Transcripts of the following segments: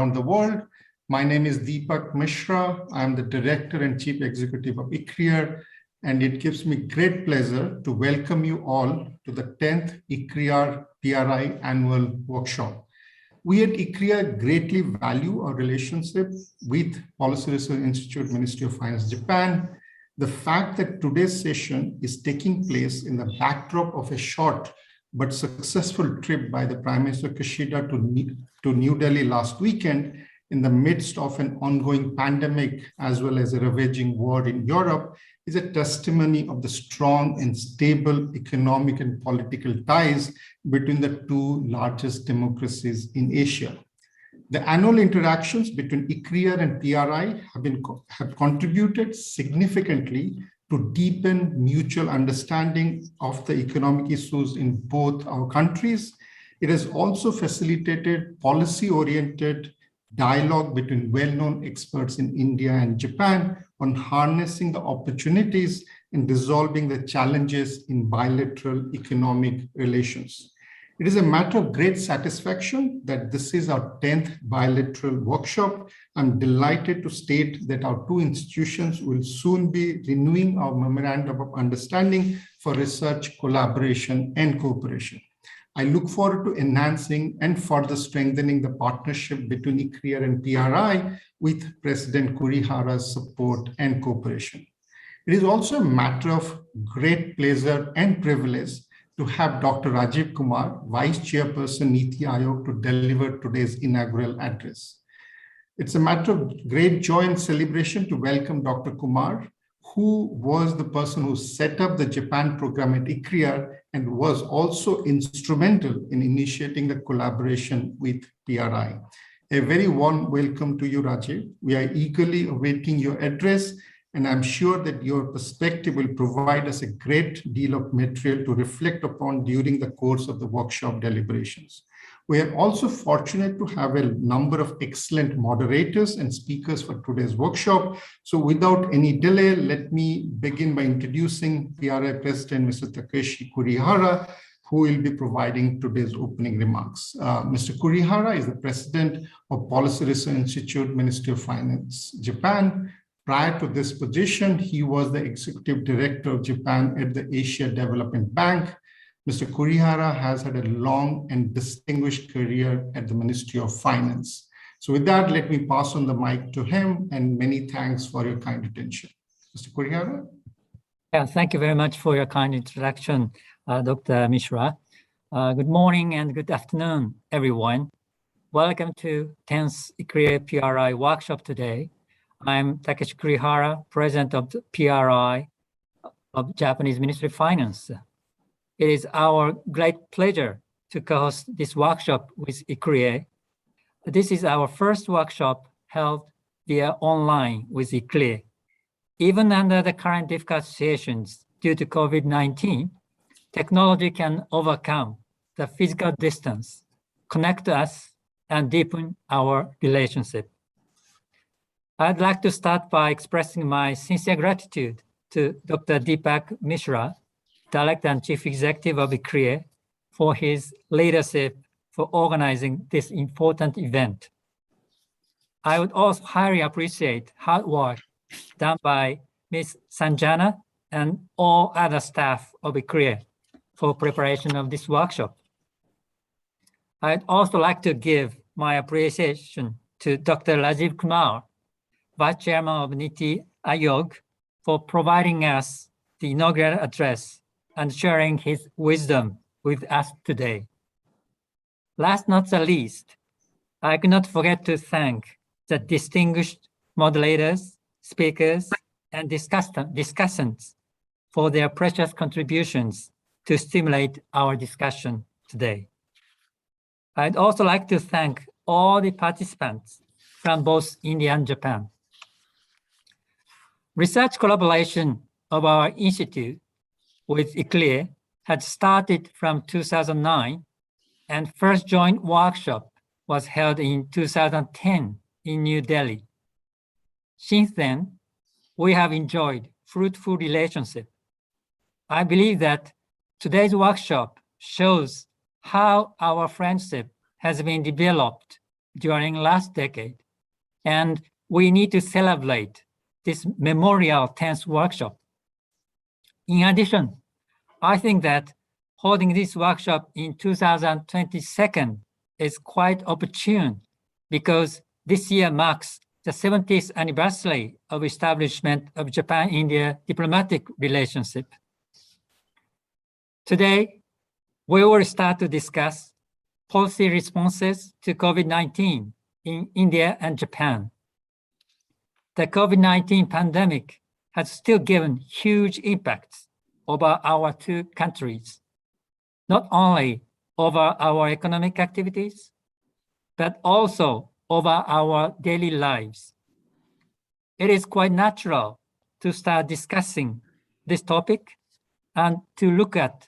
around the world. My name is DEEPAK Mishra. I'm the Director and Chief Executive of ICRIER, and it gives me great pleasure to welcome you all to the 10th ICRIER-PRI Annual Workshop. We at ICRIER greatly value our relationship with Policy Research Institute, Ministry of Finance, Japan. The fact that today's session is taking place in the backdrop of a short but successful trip by the Prime Minister Kishida to New Delhi last weekend in the midst of an ongoing pandemic as well as a ravaging war in Europe is a testimony of the strong and stable economic and political ties between the two largest democracies in Asia. The annual interactions between ICRIER and PRI have contributed significantly to deepen mutual understanding of the economic issues in both our countries. It has also facilitated policy-oriented dialogue between well-known experts in India and Japan on harnessing the opportunities and resolving the challenges in bilateral economic relations. It is a matter of great satisfaction that this is our 10th bilateral workshop. I'm delighted to state that our two institutions will soon be renewing our memorandum of understanding for research, collaboration, and cooperation. I look forward to enhancing and further strengthening the partnership between ICRIER and PRI with President KURIHARA's support and cooperation. It is also a matter of great pleasure and privilege to have Dr. Rajiv Kumar, Vice Chairperson, NITI Aayog, to deliver today's inaugural address. It's a matter of great joy and celebration to welcome Dr. Kumar, who was the person who set up the Japan program at ICRIER and was also instrumental in initiating the collaboration with PRI. A very warm welcome to you, Rajiv. We are eagerly awaiting your address, and I'm sure that your perspective will provide us a great deal of material to reflect upon during the course of the workshop deliberations. We are also fortunate to have a number of excellent moderators and speakers for today's workshop. So without any delay, let me begin by introducing PRI President, Mr. TAKESHI KURIHARA, who will be providing today's opening remarks. Mr. KURIHARA is the President of Policy Research Institute, Ministry of Finance, Japan. Prior to this position, he was the Executive Director of Japan at the Asia Development Bank. Mr. KURIHARA has had a long and distinguished career at the Ministry of Finance. So with that, let me pass on the mic to him, and many thanks for your kind attention. Mr. KURIHARA? Yeah, thank you very much for your kind introduction, Dr. Mishra. Good morning and good afternoon, everyone. Welcome to 10th ICRIER-PRI workshop today. I'm Takeshi KURIHARA, President of the PRI of Japanese Ministry of Finance. It is our great pleasure to co-host this workshop with ICRIER. This is our first workshop held via online with ICRIER. Even under the current difficult situations due to COVID-19, technology can overcome the physical distance, connect us, and deepen our relationship. I'd like to start by expressing my sincere gratitude to Dr. DEEPAK Mishra, Director and Chief Executive of ICRIER, for his leadership for organizing this important event. I would also highly appreciate hard work done by Ms. Sanjana and all other staff of ICRIER for preparation of this workshop. I'd also like to give my appreciation to Dr. Rajiv Kumar, Vice Chairman of NITI Aayog, for providing us the inaugural address and sharing his wisdom with us today. Last not the least, I cannot forget to thank the distinguished moderators, speakers, and discussants for their precious contributions to stimulate our discussion today. I'd also like to thank all the participants from both India and Japan. Research collaboration of our institute with ICRIER had started from 2009, and first joint workshop was held in 2010 in New Delhi. Since then, we have enjoyed fruitful relationship. I believe that today's workshop shows how our friendship has been developed during last decade, and we need to celebrate this memorial 10th workshop. In addition, I think that holding this workshop in 2022 is quite opportune because this year marks the 70th anniversary of establishment of Japan-India diplomatic relationship. Today, we will start to discuss policy responses to COVID-19 in India and Japan. The COVID-19 pandemic has still given huge impacts over our two countries, not only over our economic activities, but also over our daily lives. It is quite natural to start discussing this topic and to look at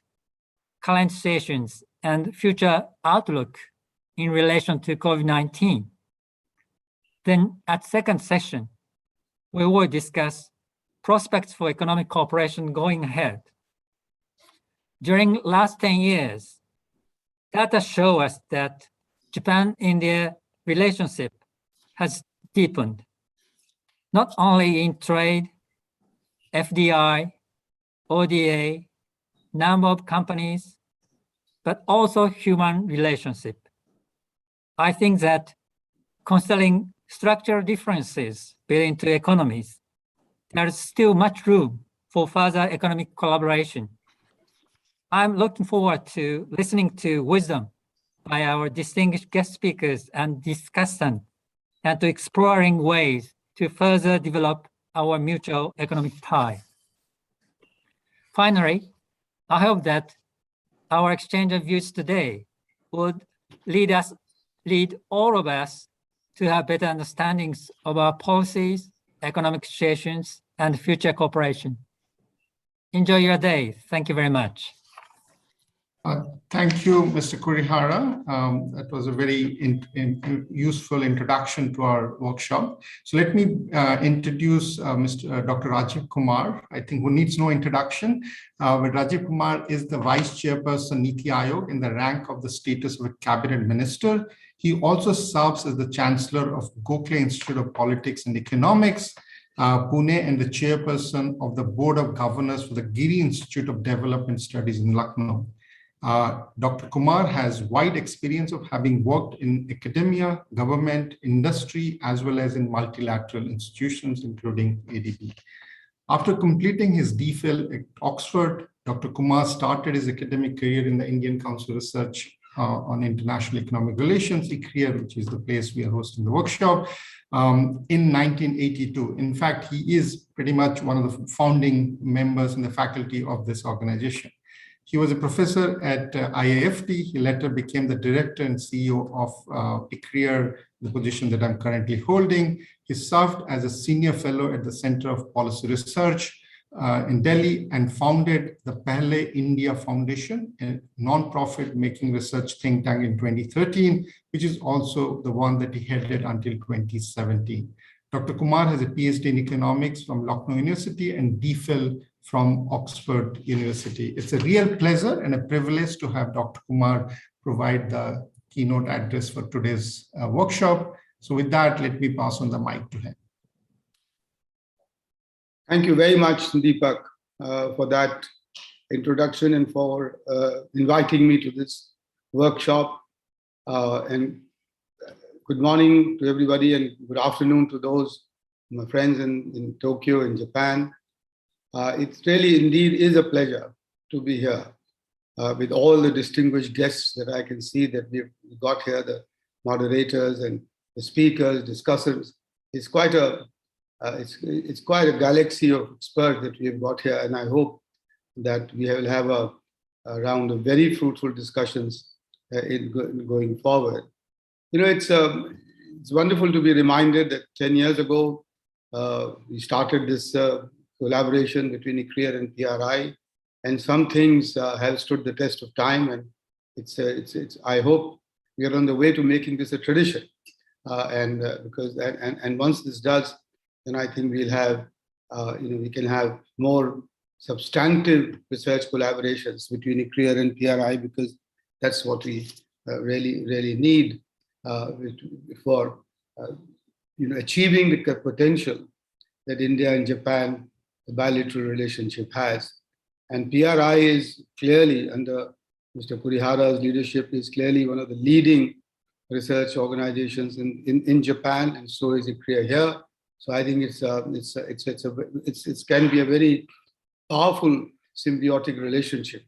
current situations and future outlook in relation to COVID-19. Then at second session, we will discuss prospects for economic cooperation going ahead. During last 10 years, data show us that Japan-India relationship has deepened, not only in trade, FDI, ODA, number of companies, but also human relationship. I think that considering structural differences between two economies, there is still much room for further economic collaboration. I'm looking forward to listening to wisdom by our distinguished guest speakers and discussants, and to exploring ways to further develop our mutual economic tie. Finally, I hope that our exchange of views today would lead all of us to have better understandings of our policies, economic situations, and future cooperation. Enjoy your day. Thank you very much. Thank you, Mr. Kurihara. That was a very useful introduction to our workshop. So let me introduce Dr. Rajiv Kumar, I think who needs no introduction, but Rajiv Kumar is the Vice Chairperson NITI Aayog in the rank of the status of a cabinet minister. He also serves as the Chancellor of Gokhale Institute of Politics and Economics, Pune, and the Chairperson of the Board of Governors for the Giri Institute of Development Studies in Lucknow. Dr. Kumar has wide experience of having worked in academia, government, industry, as well as in multilateral institutions, including ADB. After completing his DPhil at Oxford, Dr. Kumar started his academic career in the Indian Council Research on International Economic Relations, ICRIER, which is the place we are hosting the workshop, in 1982. In fact, he is pretty much one of the founding members in the faculty of this organization. He was a professor at IIFT. He later became the director and CEO of ICRIER, the position that I'm currently holding. He served as a senior fellow at the Center of Policy Research in Delhi and founded the Pehle India Foundation, a non-profit making research think tank in 2013, which is also the one that he headed until 2017. Dr. Kumar has a PhD in economics from Lucknow University and DPhil from Oxford University. It's a real pleasure and a privilege to have Dr. Kumar provide the keynote address for today's workshop. So with that, let me pass on the mic to him. Thank you very much, DEEPAK, for that introduction and for inviting me to this workshop. And good morning to everybody and good afternoon to those, my friends in Tokyo, in Japan. It really indeed is a pleasure to be here with all the distinguished guests that I can see that we've got here, the moderators and the speakers, discussants. It's quite a galaxy of experts that we've got here, and I hope that we will have a round of very fruitful discussions going forward. You know, it's wonderful to be reminded that 10 years ago we started this collaboration between ICRIER and PRI, and some things have stood the test of time, and I hope we are on the way to making this a tradition, and once this does, then I think we'll have we can have more substantive research collaborations between ICRIER and PRI, because that's what we really need for achieving the potential that India and Japan, the bilateral relationship has. And PRI is clearly, under Mr. KURIHARA's leadership, is clearly one of the leading research organizations in Japan, and so is ICRIER here. So I think it can be a very powerful symbiotic relationship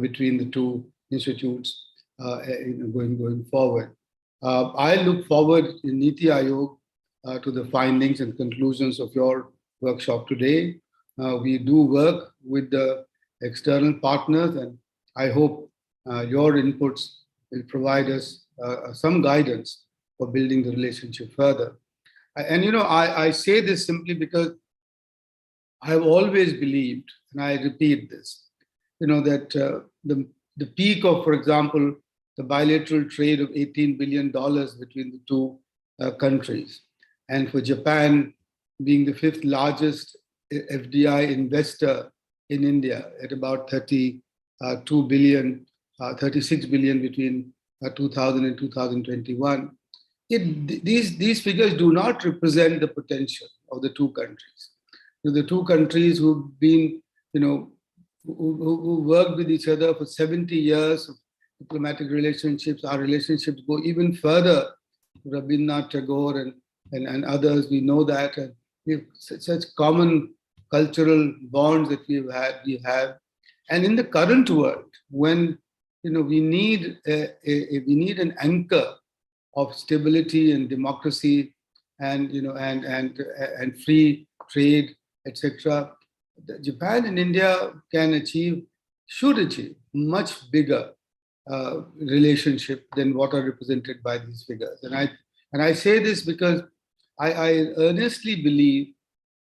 between the two institutes going forward. I look forward in NITI Aayog to the findings and conclusions of your workshop today. We do work with the external partners, and I hope your inputs will provide us some guidance for building the relationship further. And I say this simply because I have always believed, and I repeat this, that the peak of, for example, the bilateral trade of $18 billion between the two countries, and for Japan being the 5th largest FDI investor in India at about 36 billion between 2000 and 2021. These figures do not represent the potential of the two countries. The two countries who've been, who worked with each other for 70 years of diplomatic relationships. Our relationships go even further. Rabindranath Tagore and others, we know that. And we have such common cultural bonds that we have. And in the current world, when we need an anchor of stability and democracy and and free trade, etc., Japan and India should achieve much bigger relationship than what are represented by these figures. And I say this because I earnestly believe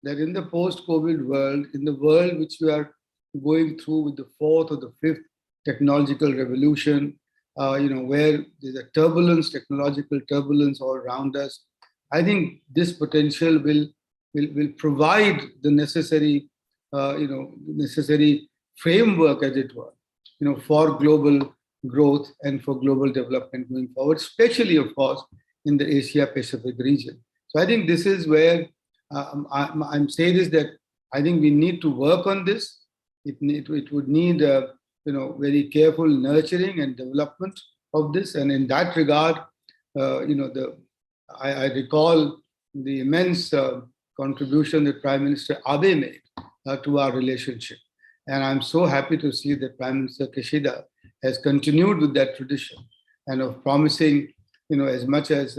that in the post-COVID world, in the world which we are going through with the 4th or the 5th technological revolution, where there's a technological turbulence all around us, I think this potential will provide the necessary, necessary framework, as it were, for global growth and for global development going forward, especially, of course, in the Asia-Pacific region. So I think this is where I'm saying this, that I think we need to work on this. It would need very careful nurturing and development of this. And in that regard, I recall the immense contribution that Prime Minister Abe made to our relationship. And I'm so happy to see that Prime Minister Kishida has continued with that tradition and of promising, as much as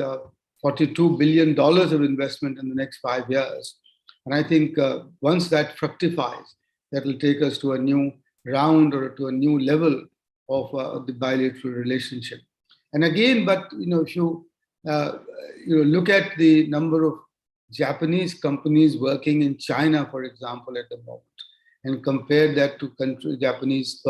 $42 billion of investment in the next 5 years. And I think once that fructifies, that will take us to a new round or to a new level of the bilateral relationship. And again, but if you look at the number of Japanese companies working in China, for example, at the moment, and compare that to Japanese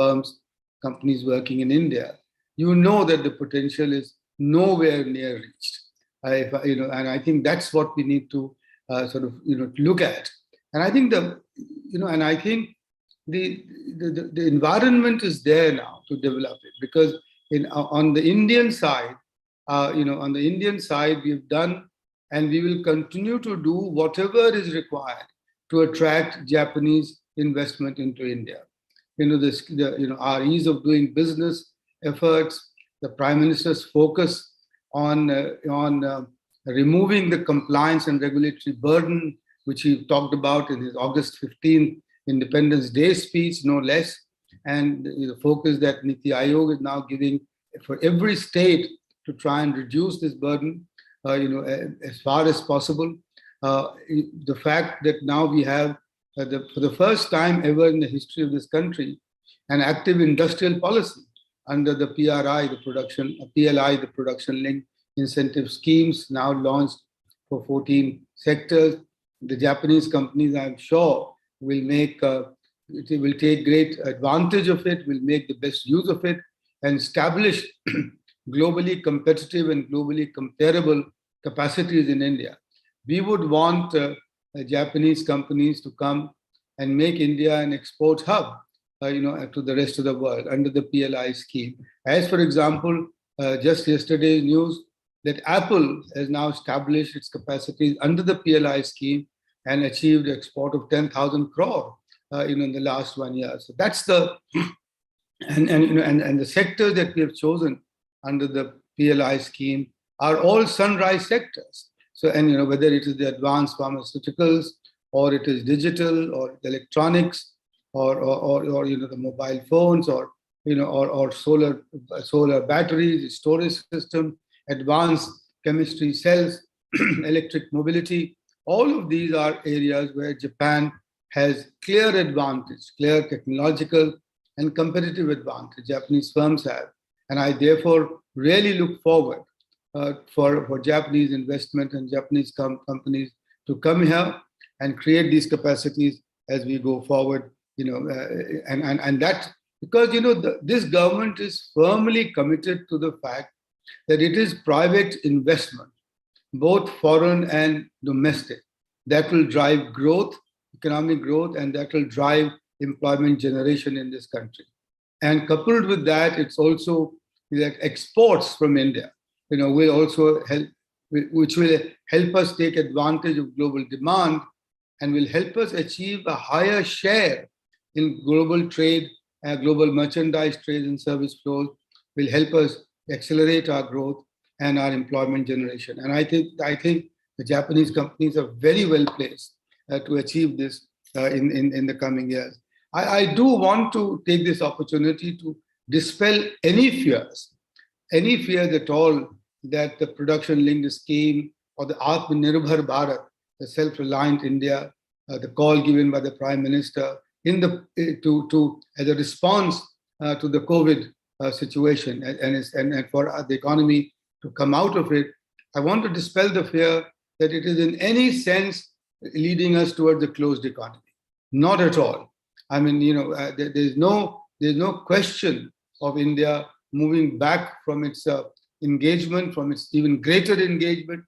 companies working in India, you know that the potential is nowhere near reached. And I think that's what we need to look at. And I think the environment is there now to develop it, because on the Indian side, we've done and we will continue to do whatever is required to attract Japanese investment into India. Our ease of doing business efforts, the Prime Minister's focus on removing the compliance and regulatory burden, which he talked about in his August 15th Independence Day speech, no less, and the focus that NITI Aayog is now giving for every state to try and reduce this burden, as far as possible. The fact that now we have, for the first time ever in the history of this country, an active industrial policy under the PLI, the production-linked incentive schemes, now launched for 14 sectors. The Japanese companies, I'm sure, will take great advantage of it, will make the best use of it, and establish globally competitive and globally comparable capacities in India. We would want Japanese companies to come and make India an export hub, to the rest of the world under the PLI scheme. As for example, just yesterday's news, that Apple has now established its capacities under the PLI scheme and achieved export of 10,000 crore, in the last 1 year. So that's the and the sectors that we have chosen under the PLI scheme are all sunrise sectors. So, and whether it is the advanced pharmaceuticals, or it is digital, or electronics, or the mobile phones, or solar batteries, storage system, advanced chemistry cells, electric mobility. All of these are areas where Japan has clear advantage, clear technological and competitive advantage Japanese firms have. And I therefore really look forward for Japanese investment and Japanese companies to come here and create these capacities as we go forward. And that, because this government is firmly committed to the fact that it is private investment, both foreign and domestic, that will drive growth, economic growth, and that will drive employment generation in this country. And coupled with that, it's also that exports from India, will also help, which will help us take advantage of global demand and will help us achieve a higher share in global trade, global merchandise trade and service flows, will help us accelerate our growth and our employment generation. And I think the Japanese companies are very well placed to achieve this in the coming years. I do want to take this opportunity to dispel any fears at all that the production-linked scheme or the Atmanirbhar Bharat, the self-reliant India, the call given by the Prime Minister as a response to the COVID situation and for the economy to come out of it. I want to dispel the fear that it is in any sense leading us towards a closed economy. Not at all. I mean, there's no question of India moving back from its engagement, from its even greater engagement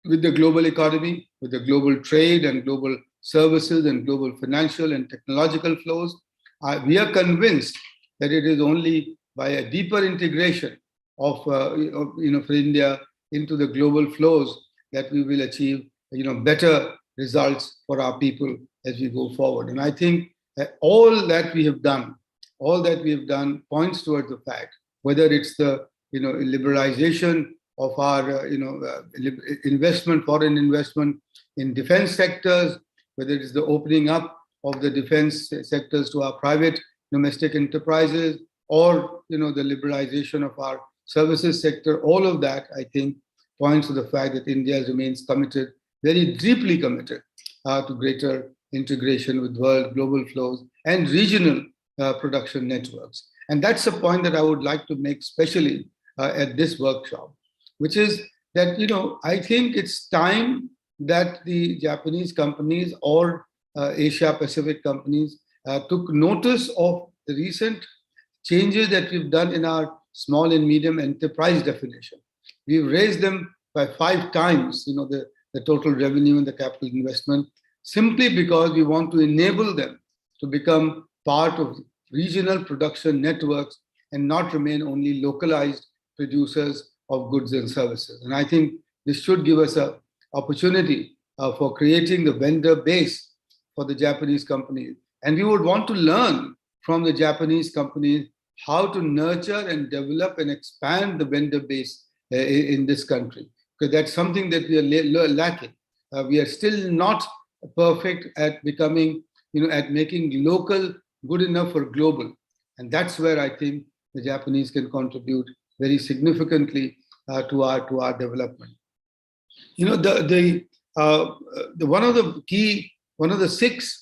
with the global economy, with the global trade and global services and global financial and technological flows. We are convinced that it is only by a deeper integration of for India into the global flows that we will achieve better results for our people as we go forward. And I think that all that we have done points towards the fact, whether it's the liberalization of our foreign investment in defense sectors, whether it is the opening up of the defense sectors to our private domestic enterprises, or the liberalization of our services sector, all of that I think points to the fact that India remains committed, very deeply committed to greater integration with world global flows and regional production networks. And that's a point that I would like to make especially at this workshop, which is that, I think it's time that the Japanese companies or Asia Pacific companies took notice of the recent changes that we've done in our small and medium enterprise definition. We've raised them by 5 times, the total revenue and the capital investment, simply because we want to enable them to become part of regional production networks and not remain only localized producers of goods and services. And I think this should give us an opportunity for creating the vendor base for the Japanese companies. And we would want to learn from the Japanese companies how to nurture and develop and expand the vendor base in this country, because that's something that we are lacking. We are still not perfect at becoming, at making local good enough for global. And that's where I think the Japanese can contribute very significantly to our development. One of the six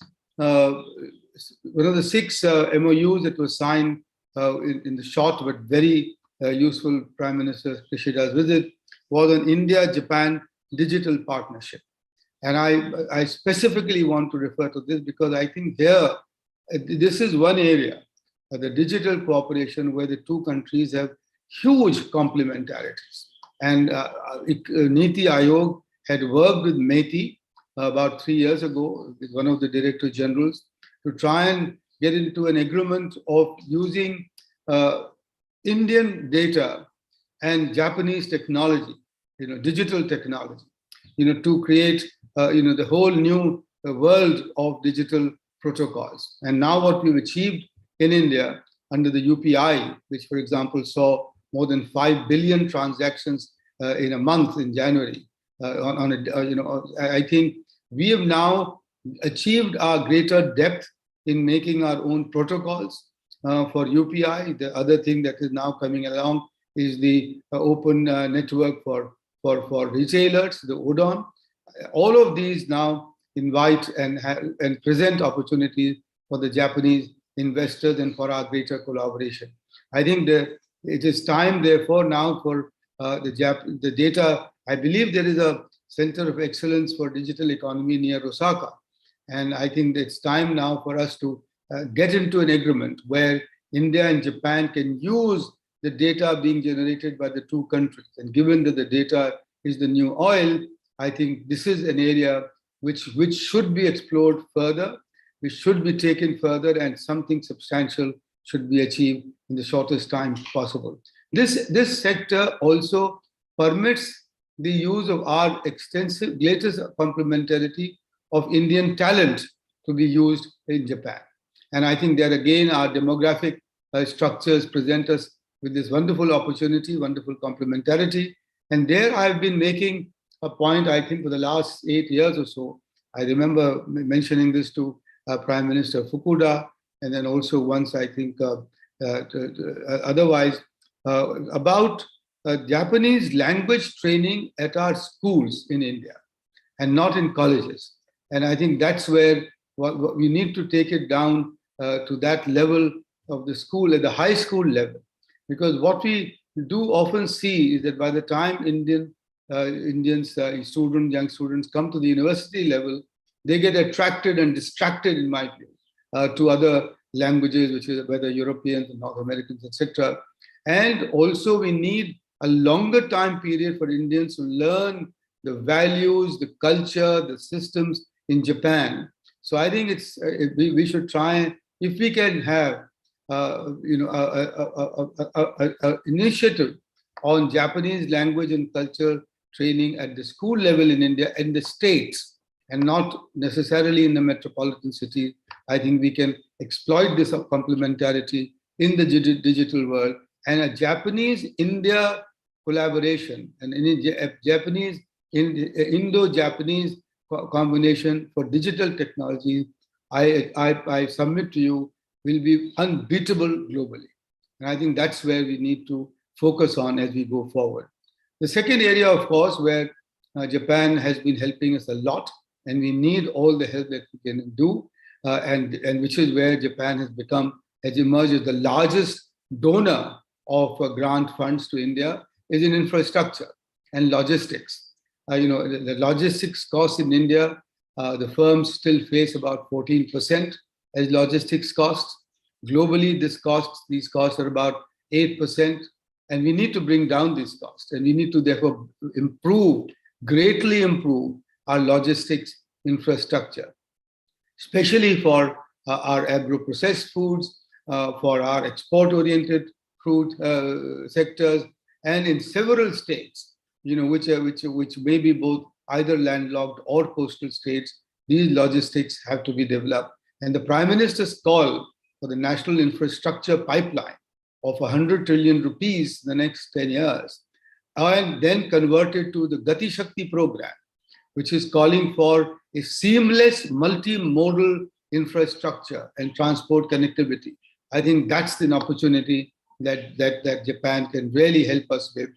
MOUs that was signed in the short but very useful Prime Minister Kishida's visit was an India-Japan digital partnership. And I specifically want to refer to this because I think this is one area, the digital cooperation, where the two countries have huge complementarities. And NITI Aayog had worked with MITI about 3 years ago with one of the Director Generals to try and get into an agreement of using Indian data and Japanese technology, digital technology, to create, the whole new world of digital protocols. And now what we've achieved in India under the UPI, which, for example, saw more than 5 billion transactions in a month in January. I think we have now achieved our greater depth in making our own protocols for UPI. The other thing that is now coming along is the open network for retailers, the ODON. All of these now invite and present opportunities for the Japanese investors and for our greater collaboration. I think that it is time, therefore, now for the data. I believe there is a center of excellence for digital economy near Osaka. And I think it's time now for us to get into an agreement where India and Japan can use the data being generated by the two countries. And given that the data is the new oil, I think this is an area which should be explored further, which should be taken further, and something substantial should be achieved in the shortest time possible. This sector also permits the use of our extensive latest complementarity of Indian talent to be used in Japan. And I think that again, our demographic structures present us with this wonderful opportunity, wonderful complementarity. And there I've been making a point, I think, for the last 8 years or so. I remember mentioning this to Prime Minister Fukuda, and then also once, I think, otherwise, about Japanese language training at our schools in India and not in colleges. And I think that's where what we need to take it down to that level of the school, at the high school level. Because what we do often see is that by the time young students come to the university level, they get attracted and distracted, in my view, to other languages, which is whether Europeans and North Americans, etc. And also we need a longer time period for Indians to learn the values, the culture, the systems in Japan. So I think we should try, if we can have initiative on Japanese language and culture training at the school level in India and the states, and not necessarily in the metropolitan cities. I think we can exploit this complementarity in the digital world, and a Japanese-India collaboration and Indo-Japanese combination for digital technology, I submit to you, will be unbeatable globally. And I think that's where we need to focus on as we go forward. The second area, of course, where Japan has been helping us a lot, and we need all the help that we can do, and which is where Japan has emerged as the largest donor of grant funds to India, is in infrastructure and logistics. The logistics costs in India, the firms still face about 14% as logistics costs. Globally, these costs are about 8%, and we need to bring down these costs, and we need to therefore greatly improve our logistics infrastructure, especially for our agro-processed foods, for our export-oriented food sectors, and in several states, which may be both either landlocked or coastal states. These logistics have to be developed. And the Prime Minister's call for the national infrastructure pipeline of 100 trillion rupees in the next 10 years, and then converted to the Gati Shakti program, which is calling for a seamless multimodal infrastructure and transport connectivity. I think that's an opportunity that Japan can really help us with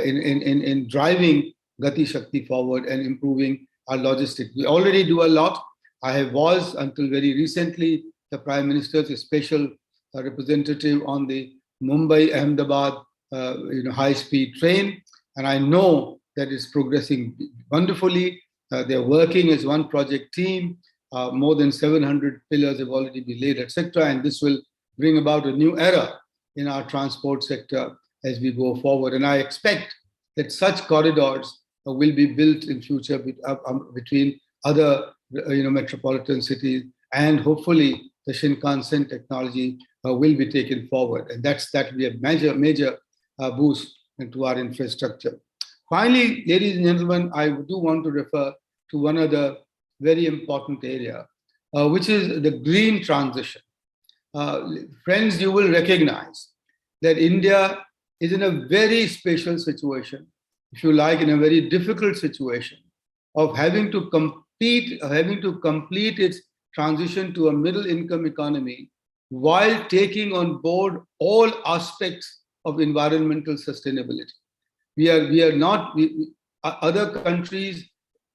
in driving Gati Shakti forward and improving our logistics. We already do a lot. I was, until very recently, the Prime Minister's special representative on the Mumbai-Ahmedabad high-speed train, and I know that it's progressing wonderfully. They're working as one project team. More than 700 pillars have already been laid, etc. And this will bring about a new era in our transport sector as we go forward. And I expect that such corridors will be built in future between other metropolitan cities, and hopefully the Shinkansen technology will be taken forward. And that will be a major boost and to our infrastructure. Finally, ladies and gentlemen, I do want to refer to one other very important area, which is the green transition. Friends, you will recognize that India is in a very special situation, if you like, in a very difficult situation of having to complete its transition to a middle income economy while taking on board all aspects of environmental sustainability. Other countries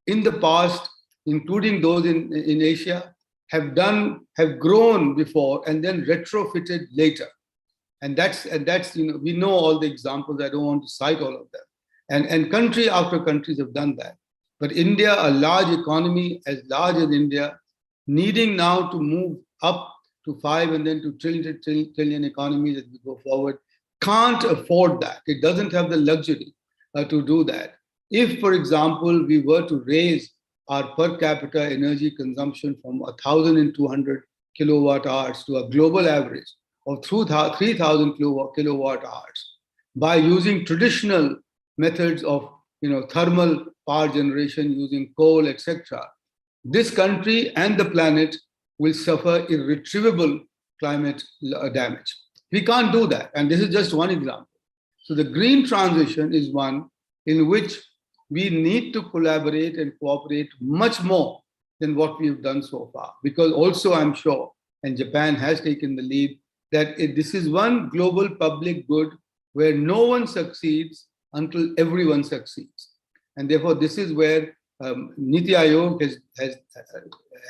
in the past, including those in Asia, have grown before and then retrofitted later. And that's we know all the examples. I don't want to cite all of them. And country after countries have done that. But India, a large economy as large as India, needing now to move up to 5 and then to trillion economies as we go forward, can't afford that. It doesn't have the luxury to do that. If, for example, we were to raise our per capita energy consumption from 1,200 kilowatt hours to a global average of 3,000 kilowatt hours by using traditional methods of thermal power generation using coal, etc., this country and the planet will suffer irretrievable climate damage. We can't do that. And this is just one example. So the green transition is one in which we need to collaborate and cooperate much more than what we've done so far. Because also I'm sure, and Japan has taken the lead, that this is one global public good where no one succeeds until everyone succeeds. And therefore, this is where NITI Aayog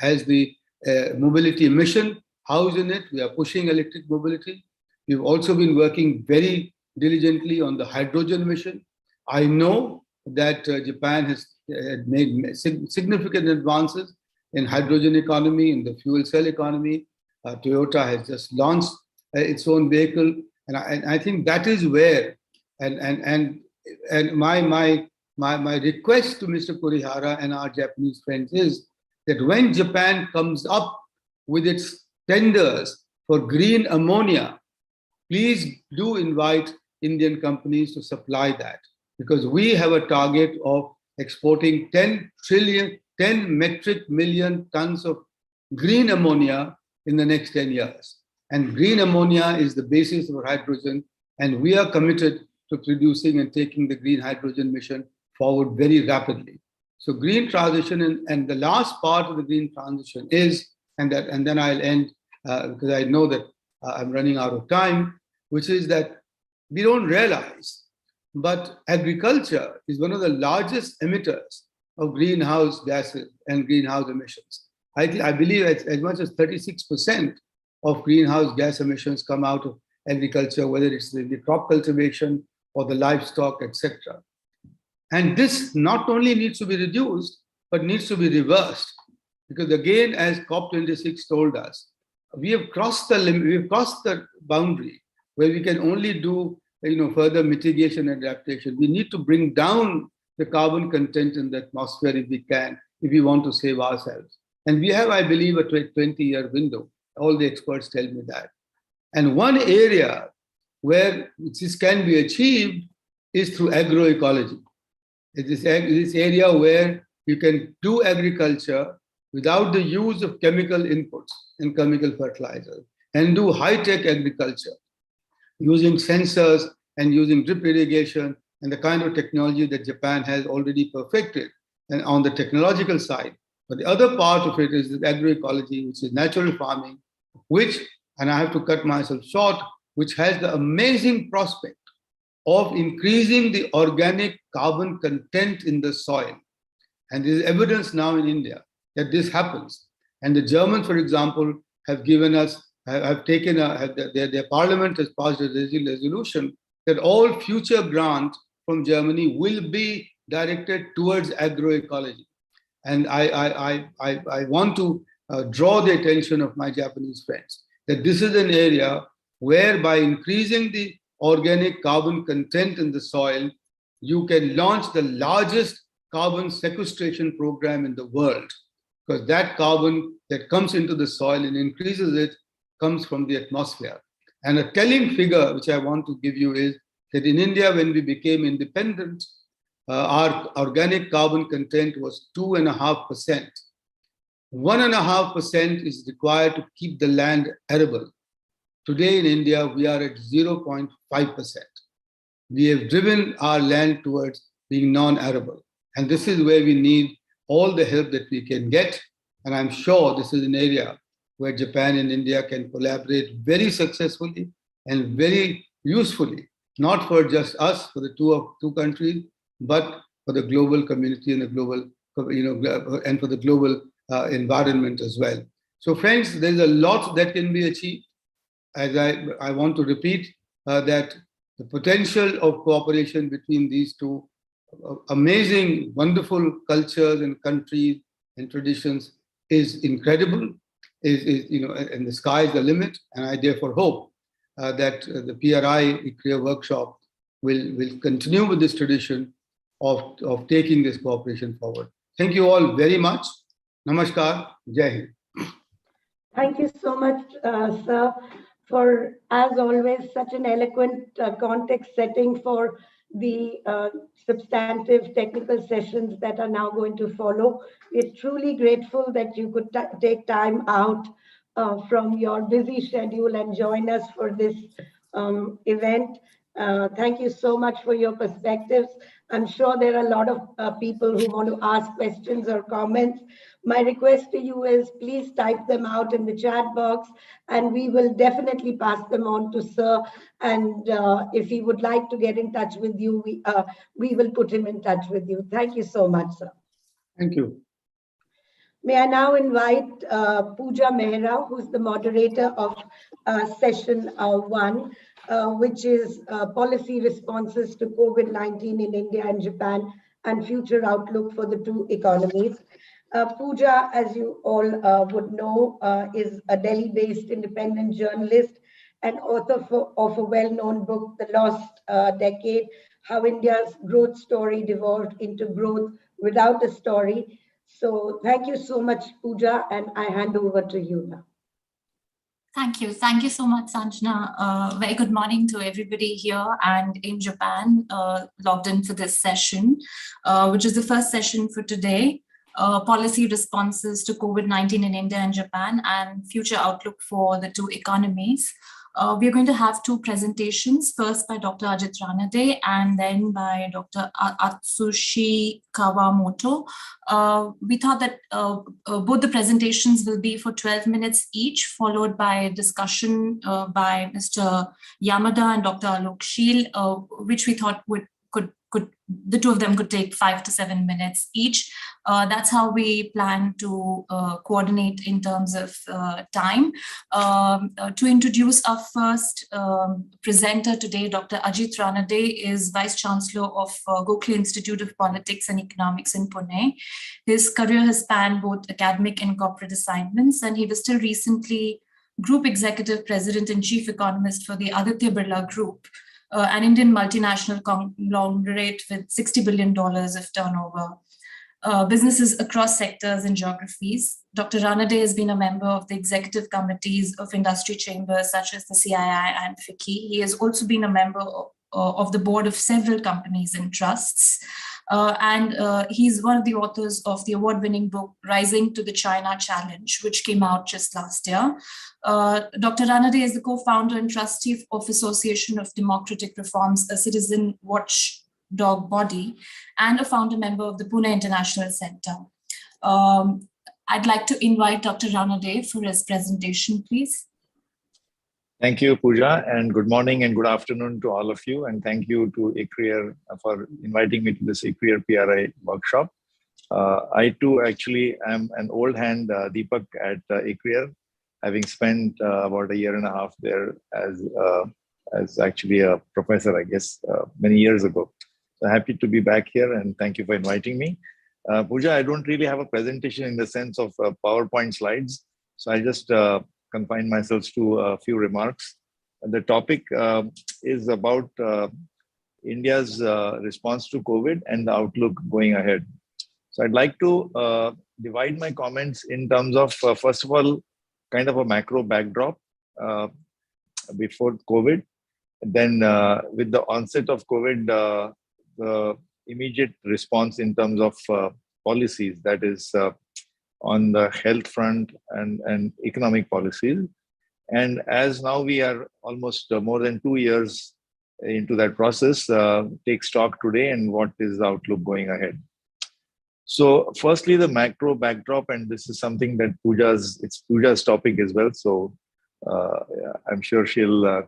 has the mobility mission housed in it. We are pushing electric mobility. We've also been working very diligently on the hydrogen mission. I know that Japan has made significant advances in hydrogen economy, in the fuel cell economy. Toyota has just launched its own vehicle, and I think that is where. And my request to Mr. Kurihara and our Japanese friends is that when Japan comes up with its tenders for green ammonia, please do invite Indian companies to supply that, because we have a target of exporting 10 metric million tons of green ammonia in the next 10 years. And green ammonia is the basis of hydrogen, and we are committed to producing and taking the green hydrogen mission forward very rapidly. So green transition, and the last part of the green transition is, and then I'll end because I know that I'm running out of time, which is that we don't realize, but agriculture is one of the largest emitters of greenhouse gases and greenhouse emissions. I believe as much as 36% of greenhouse gas emissions come out of agriculture, whether it's the crop cultivation or the livestock, etc. And this not only needs to be reduced, but needs to be reversed. Because again, as COP26 told us, we have crossed the limit, we've crossed the boundary where we can only do further mitigation and adaptation. We need to bring down the carbon content in the atmosphere if we can, if we want to save ourselves. And we have, I believe, a 20-year window. All the experts tell me that. And one area where this can be achieved is through agroecology. It is this area where you can do agriculture without the use of chemical inputs and chemical fertilizers, and do high-tech agriculture using sensors and using drip irrigation and the kind of technology that Japan has already perfected and on the technological side. But the other part of it is the agroecology, which is natural farming, which, and I have to cut myself short, which has the amazing prospect of increasing the organic carbon content in the soil. And there is evidence now in India that this happens. And the Germans, for example, have given us, their parliament has passed a resolution that all future grants from Germany will be directed towards agroecology. And I want to draw the attention of my Japanese friends that this is an area where by increasing the organic carbon content in the soil, you can launch the largest carbon sequestration program in the world, because that carbon that comes into the soil and increases it comes from the atmosphere. And a telling figure which I want to give you is that in India, when we became independent, our organic carbon content was 2.5%. 1.5% is required to keep the land arable. Today in India, we are at 0.5%. We have driven our land towards being non-arable. And this is where we need all the help that we can get. And I'm sure this is an area where Japan and India can collaborate very successfully and very usefully, not for just us, for the two countries, but for the global community and the global, and for the global environment as well. So friends, there's a lot that can be achieved. As I want to repeat that the potential of cooperation between these two amazing, wonderful cultures and countries and traditions is incredible, and the sky is the limit. And I therefore hope that the PRI ICRIER workshop will continue with this tradition of taking this cooperation forward. Thank you all very much. Namaskar. Jai Hind. Thank you so much, sir, for, as always, such an eloquent context setting for the substantive technical sessions that are now going to follow. We're truly grateful that you could take time out from your busy schedule and join us for this event. Thank you so much for your perspectives. I'm sure there are a lot of people who want to ask questions or comments. My request to you is please type them out in the chat box and we will definitely pass them on to Sir. And if he would like to get in touch with you, we will put him in touch with you. Thank you so much, sir. Thank you. May I now invite Puja Mehra, who's the moderator of session 1, which is policy responses to COVID-19 in India and Japan and future outlook for the two economies. Puja, as you all would know, is a Delhi-based independent journalist and author of a well-known book, The Lost Decade, How India's Growth Story Devolved into Growth Without a Story. So thank you so much, Puja, and I hand over to you now. Thank you. Thank you so much, Sanjana. Very good morning to everybody here and in Japan logged in for this session, which is the first session for today. Policy responses to COVID-19 in India and Japan and future outlook for the two economies. We're going to have two presentations, first by Dr. Ajit Ranade and then by Dr. Atsushi Kawamoto. We thought that both the presentations will be for 12 minutes each, followed by a discussion by Mr. Yamada and Dr. Aayog, which we thought the two of them could take 5 to 7 minutes each. That's how we plan to coordinate in terms of time. To introduce our first presenter today, Dr. Ajit Ranade is Vice-Chancellor of Gokhale Institute of Politics and Economics in Pune. His career has spanned both academic and corporate assignments, and he was still recently Group Executive President and Chief Economist for the Aditya Birla Group, an Indian multinational conglomerate with $60 billion of turnover. Businesses across sectors and geographies. Dr. Ranade has been a member of the executive committees of industry chambers such as the CII and FICCI. He has also been a member of the board of several companies and trusts. And he's one of the authors of the award-winning book, Rising to the China Challenge, which came out just last year. Dr. Ranade is the co-founder and trustee of Association of Democratic Reforms, a citizen watchdog body, and a founder member of the Pune International Center. I'd like to invite Dr. Ranade for his presentation, please. Thank you, Puja, and good morning and good afternoon to all of you. And thank you to ICRIER for inviting me to this ICRIER-PRI workshop. I too actually am an old hand DEEPAK at ICRIER, having spent about 1.5 years there as actually a professor, I guess, many years ago. So happy to be back here and thank you for inviting me. Puja, I don't really have a presentation in the sense of PowerPoint slides. So I just confine myself to a few remarks. The topic is about India's response to COVID and the outlook going ahead. So I'd like to divide my comments in terms of, first of all, kind of a macro backdrop before COVID. Then with the onset of COVID, the immediate response in terms of policies, that is on the health front and economic policies. And as now we are almost more than 2 years into that process, take stock today and what is the outlook going ahead. So firstly, the macro backdrop, and this is something that it's Puja's topic as well. So I'm sure she'll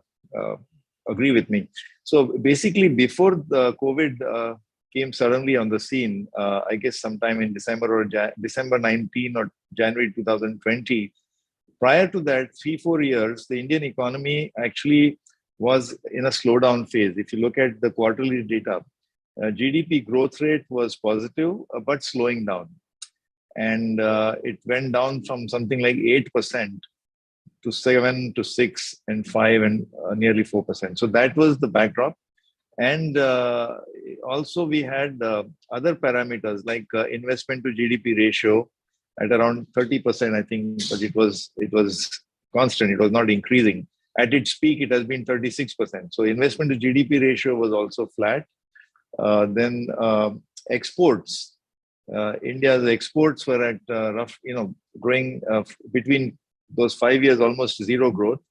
agree with me. So basically, before the COVID came suddenly on the scene, I guess sometime in December December 19 or January 2020, prior to that, 3-4 years, the Indian economy actually was in a slowdown phase. If you look at the quarterly data, GDP growth rate was positive, but slowing down. And it went down from something like 8% to 7 to 6 and 5 and nearly 4%. So that was the backdrop. And also we had other parameters like investment to GDP ratio at around 30%, I think, but it was constant. It was not increasing. At its peak, it has been 36%. So investment to GDP ratio was also flat. Then exports, India's exports were at growing between those 5 years, almost zero growth.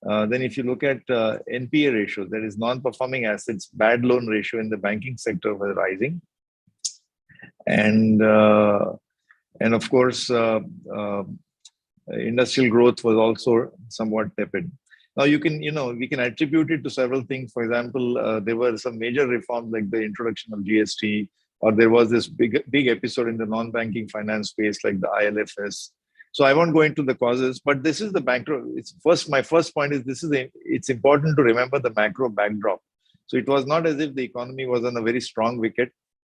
Then if you look at NPA ratio, that is non-performing assets, bad loan ratio in the banking sector was rising. And of course, industrial growth was also somewhat tepid. Now we can attribute it to several things. For example, there were some major reforms like the introduction of GST, or there was this big episode in the non-banking finance space like the ILFS. So I won't go into the causes, but this is the backdrop. My first point is it's important to remember the macro backdrop. So it was not as if the economy was on a very strong wicket,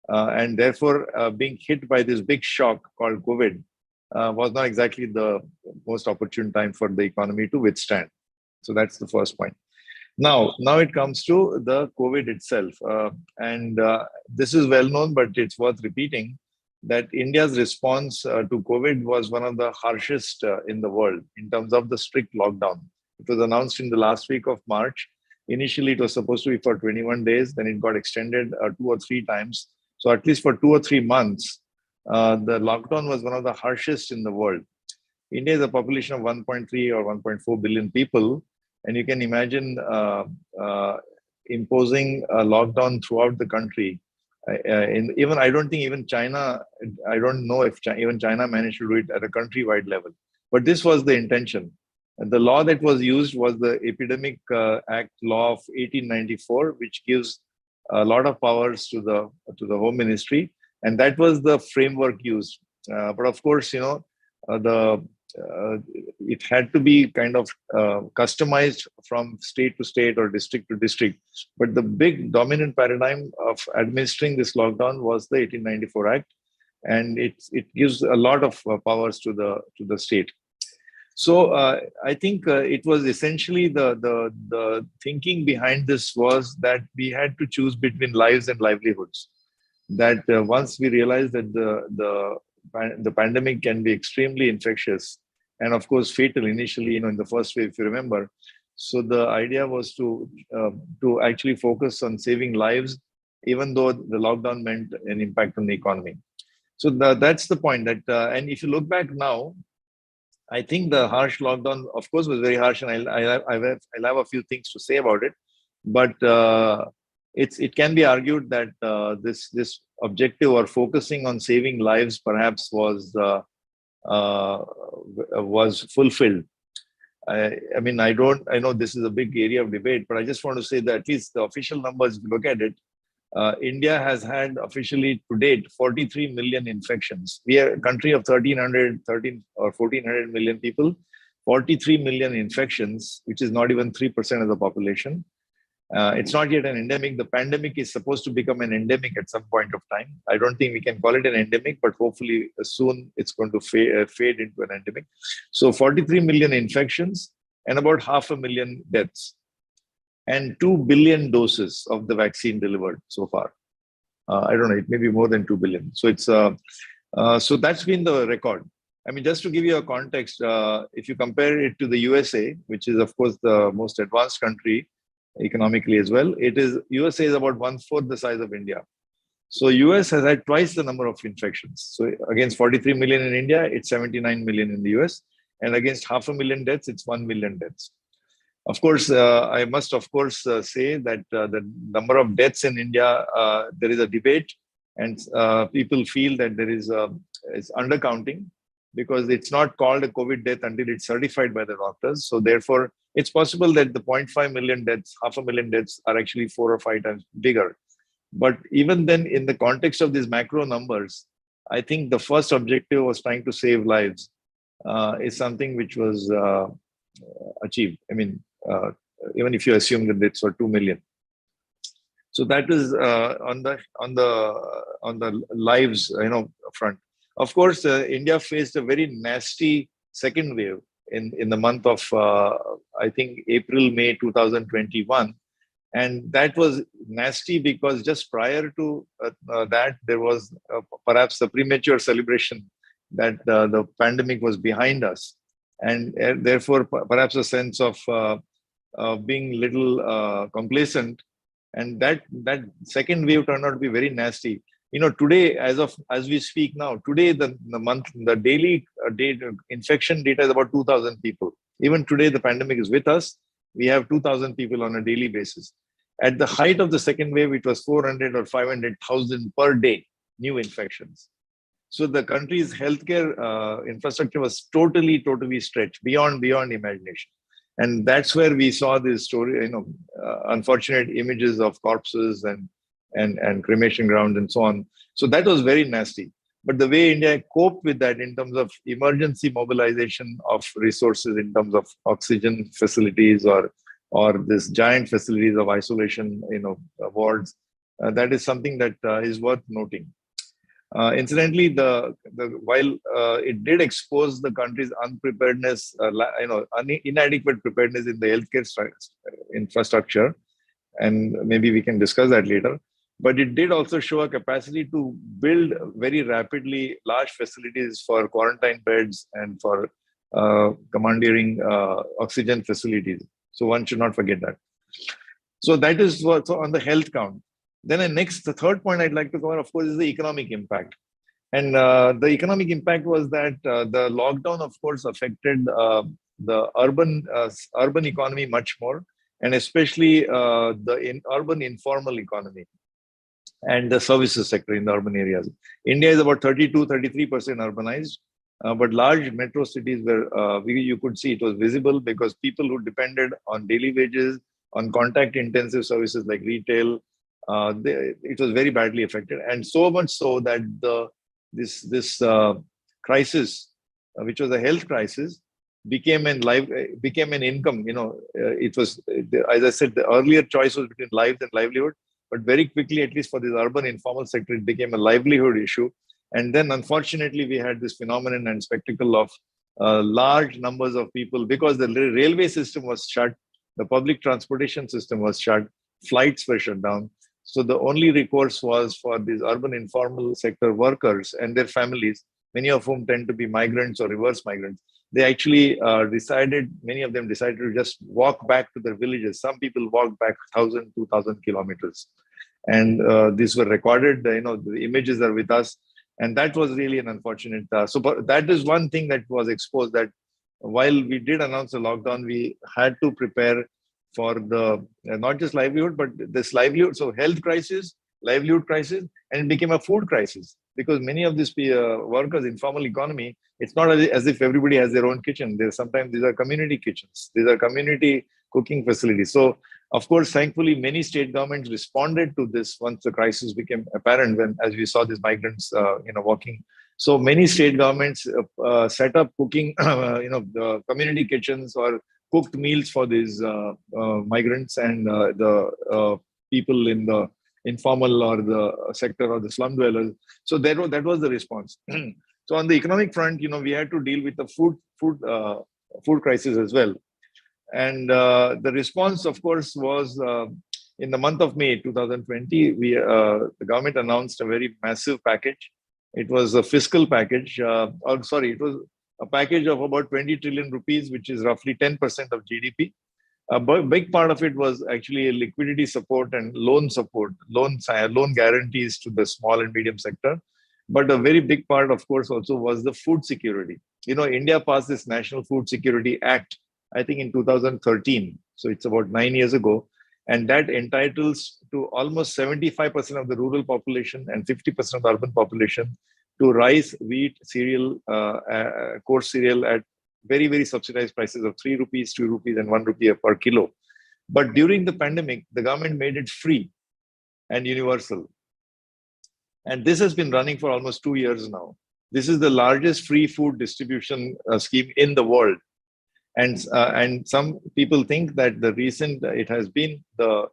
and therefore being hit by this big shock called COVID was not exactly the most opportune time for the economy to withstand. So that's the first point. Now it comes to the COVID itself. And this is well known, but it's worth repeating that India's response to COVID was one of the harshest in the world in terms of the strict lockdown. It was announced in the last week of March. Initially, it was supposed to be for 21 days. Then it got extended 2 or 3 times. So at least for 2 or 3 months, the lockdown was one of the harshest in the world. India is a population of 1.3 or 1.4 billion people. And you can imagine imposing a lockdown throughout the country. I don't think even China, I don't know if even China managed to do it at a countrywide level. But this was the intention. And the law that was used was the Epidemic Act Law of 1894, which gives a lot of powers to the Home Ministry. And that was the framework used. But of course, it had to be kind of customized from state to state or district to district. But the big dominant paradigm of administering this lockdown was the 1894 Act, and it gives a lot of powers to the state. So I think it was essentially the thinking behind this was that we had to choose between lives and livelihoods. That once we realized that the pandemic can be extremely infectious and of course fatal initially, in the first wave, if you remember. So the idea was to actually focus on saving lives, even though the lockdown meant an impact on the economy. So that's the point. That and if you look back now, I think the harsh lockdown, of course, was very harsh, and I'll have a few things to say about it. But it can be argued that this objective or focusing on saving lives perhaps was fulfilled. I know this is a big area of debate, but I just want to say that at least the official numbers, if you look at it, India has had officially to date 43 million infections. We are a country of 13 or 1400 million people, 43 million infections, which is not even 3% of the population. It's not yet an endemic. The pandemic is supposed to become an endemic at some point of time. I don't think we can call it an endemic, but hopefully soon it's going to fade into an endemic. So 43 million infections and about 500,000 deaths, and 2 billion doses of the vaccine delivered so far. I don't know, it may be more than 2 billion. So it's so that's been the record. I mean, just to give you a context, if you compare it to the USA, which is of course the most advanced country, economically as well. USA is about 1/4 the size of India. So US has had twice the number of infections. So against 43 million in India, it's 79 million in the US. And against 500,000 deaths, it's 1 million deaths. Of course, I must, of course, say that the number of deaths in India, there is a debate, and people feel that there is it's undercounting because it's not called a COVID death until it's certified by the doctors. So therefore, it's possible that the 0.5 million deaths, 500,000 deaths are actually 4 or 5 times bigger. But even then, in the context of these macro numbers, I think the first objective was trying to save lives is something which was achieved. I mean, even if you assume that it's for 2 million. So that is on the lives, front. Of course, India faced a very nasty second wave in the month of I think April, May 2021, and that was nasty because just prior to that there was perhaps a premature celebration that the pandemic was behind us, and therefore perhaps a sense of being little complacent, and that second wave turned out to be very nasty. Today, as we speak now, today the daily infection data is about 2,000 people. Even today, the pandemic is with us. We have 2,000 people on a daily basis. At the height of the second wave, it was 400 or 500,000 per day new infections. So the country's healthcare infrastructure was totally stretched beyond imagination. And that's where we saw this story, unfortunate images of corpses and cremation grounds and so on. So that was very nasty. But the way India coped with that in terms of emergency mobilization of resources, in terms of oxygen facilities or this giant facilities of isolation, wards, that is something that is worth noting. Incidentally, while it did expose the country's unpreparedness, inadequate preparedness in the healthcare infrastructure, and maybe we can discuss that later, but it did also show a capacity to build very rapidly large facilities for quarantine beds and for commandeering oxygen facilities. So one should not forget that. So that is what's on the health count. Then the third point I'd like to cover, of course, is the economic impact. And the economic impact was that the lockdown, of course, affected the urban economy much more, and especially the urban informal economy and the services sector in the urban areas. India is about 33% urbanized, but large metro cities were, you could see it was visible because people who depended on daily wages, on contact-intensive services like retail, it was very badly affected, and so much so that this crisis, which was a health crisis, became an income. It was, as I said, the earlier choice was between lives and livelihood, but very quickly, at least for this urban informal sector, it became a livelihood issue. And then, unfortunately, we had this phenomenon and spectacle of large numbers of people because the railway system was shut, the public transportation system was shut, flights were shut down. So the only recourse was for these urban informal sector workers and their families, many of whom tend to be migrants or reverse migrants. They actually many of them decided to just walk back to their villages. Some people walked back 1,000, 2,000 kilometers. And these were recorded, the images are with us. And that was really an unfortunate. So that is one thing that was exposed, that while we did announce a lockdown, we had to prepare for the not just livelihood, but this livelihood, so health crisis, livelihood crisis, and it became a food crisis because many of these workers, informal economy, it's not as if everybody has their own kitchen. Sometimes these are community kitchens, these are community cooking facilities. So, of course, thankfully, many state governments responded to this once the crisis became apparent, as we saw these migrants, walking. So many state governments set up cooking, the community kitchens or cooked meals for these migrants and the people in the informal or the sector or the slum dwellers. So that was the response. So on the economic front, we had to deal with the food crisis as well. And the response, of course, was in the month of May 2020, the government announced a very massive package. It was a fiscal package, it was a package of about 20 trillion rupees, which is roughly 10% of GDP. A big part of it was actually liquidity support and loan support, loan guarantees to the small and medium sector. But a very big part, of course, also was the food security. You know, India passed this National Food Security Act, I think in 2013. So it's about 9 years ago. And that entitles to almost 75% of the rural population and 50% of the urban population to rice, wheat, cereal, coarse cereal at very, very subsidized prices of 3 rupees, 2 rupees, and 1 rupee per kilo. But during the pandemic, the government made it free and universal. And this has been running for almost 2 years now. This is the largest free food distribution scheme in the world. And some people think that the reason it has been the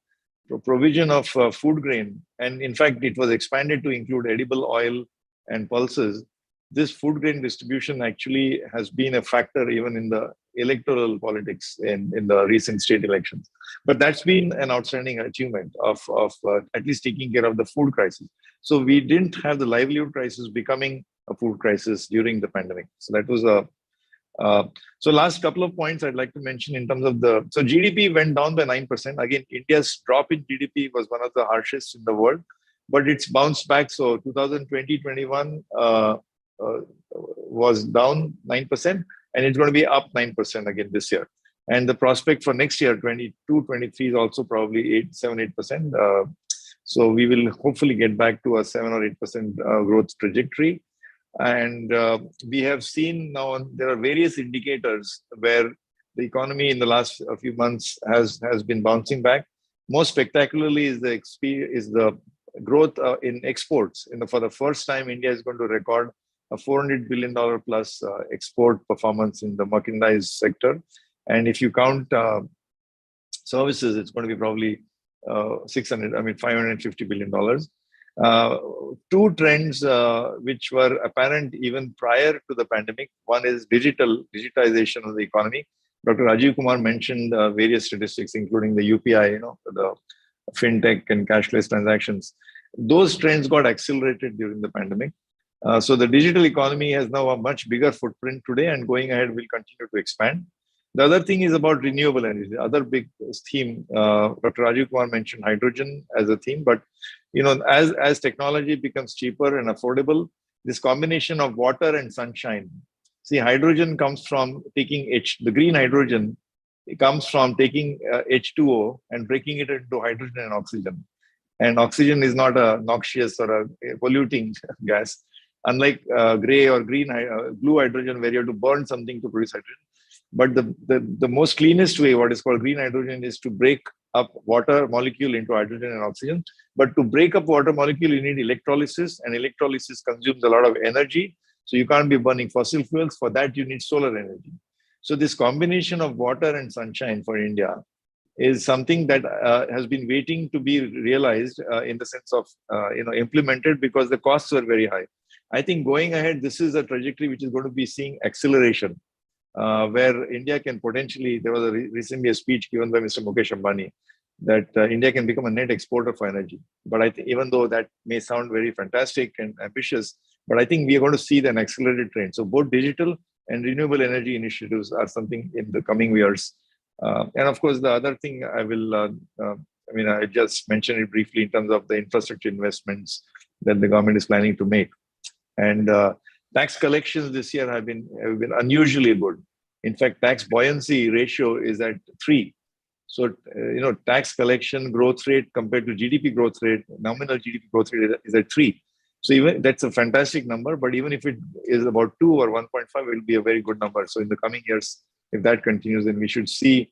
provision of food grain, and in fact, it was expanded to include edible oil and pulses. This food grain distribution actually has been a factor even in the electoral politics in the recent state elections. But that's been an outstanding achievement of at least taking care of the food crisis. So we didn't have the livelihood crisis becoming a food crisis during the pandemic. So that was a so last couple of points I'd like to mention in terms of so GDP went down by 9%. Again, India's drop in GDP was one of the harshest in the world, but it's bounced back. So 2020-21 was down 9%, and it's going to be up 9% again this year. And the prospect for next year, 22-23, is also probably 7-8%. So we will hopefully get back to a 7 or 8% growth trajectory. And we have seen now there are various indicators where the economy in the last few months has been bouncing back. Most spectacularly is the growth in exports. For the first time, India is going to record a $400 billion plus export performance in the merchandise sector. And if you count services, it's going to be probably $550 billion. Two trends which were apparent even prior to the pandemic. One is digitization of the economy. Dr. Rajiv Kumar mentioned various statistics, including the UPI, the fintech and cashless transactions. Those trends got accelerated during the pandemic. So the digital economy has now a much bigger footprint today, and going ahead will continue to expand. The other thing is about renewable energy. The other big theme, Dr. Rajiv Kumar mentioned hydrogen as a theme, but as technology becomes cheaper and affordable, this combination of water and sunshine. See, hydrogen comes from taking the green hydrogen, it comes from taking H2O and breaking it into hydrogen and oxygen. And oxygen is not a noxious or a polluting gas, unlike gray or green, blue hydrogen, where you have to burn something to produce hydrogen. But the most cleanest way, what is called green hydrogen, is to break up water molecule into hydrogen and oxygen. But to break up water molecule, you need electrolysis, and electrolysis consumes a lot of energy. So you can't be burning fossil fuels. For that, you need solar energy. So this combination of water and sunshine for India is something that has been waiting to be realized in the sense of implemented, because the costs were very high. I think going ahead, this is a trajectory which is going to be seeing acceleration. Where India can potentially, there was recently a speech given by Mr. Mukesh Ambani that India can become a net exporter for energy. But I think even though that may sound very fantastic and ambitious, but I think we are going to see an accelerated trend. So both digital and renewable energy initiatives are something in the coming years. And of course, the other thing I will, I just mentioned it briefly in terms of the infrastructure investments that the government is planning to make. And tax collections this year have been unusually good. In fact, tax buoyancy ratio is at 3. So, tax collection growth rate compared to GDP growth rate, nominal GDP growth rate is at 3. So even that's a fantastic number, but even if it is about 2 or 1.5, it will be a very good number. So in the coming years, if that continues, then we should see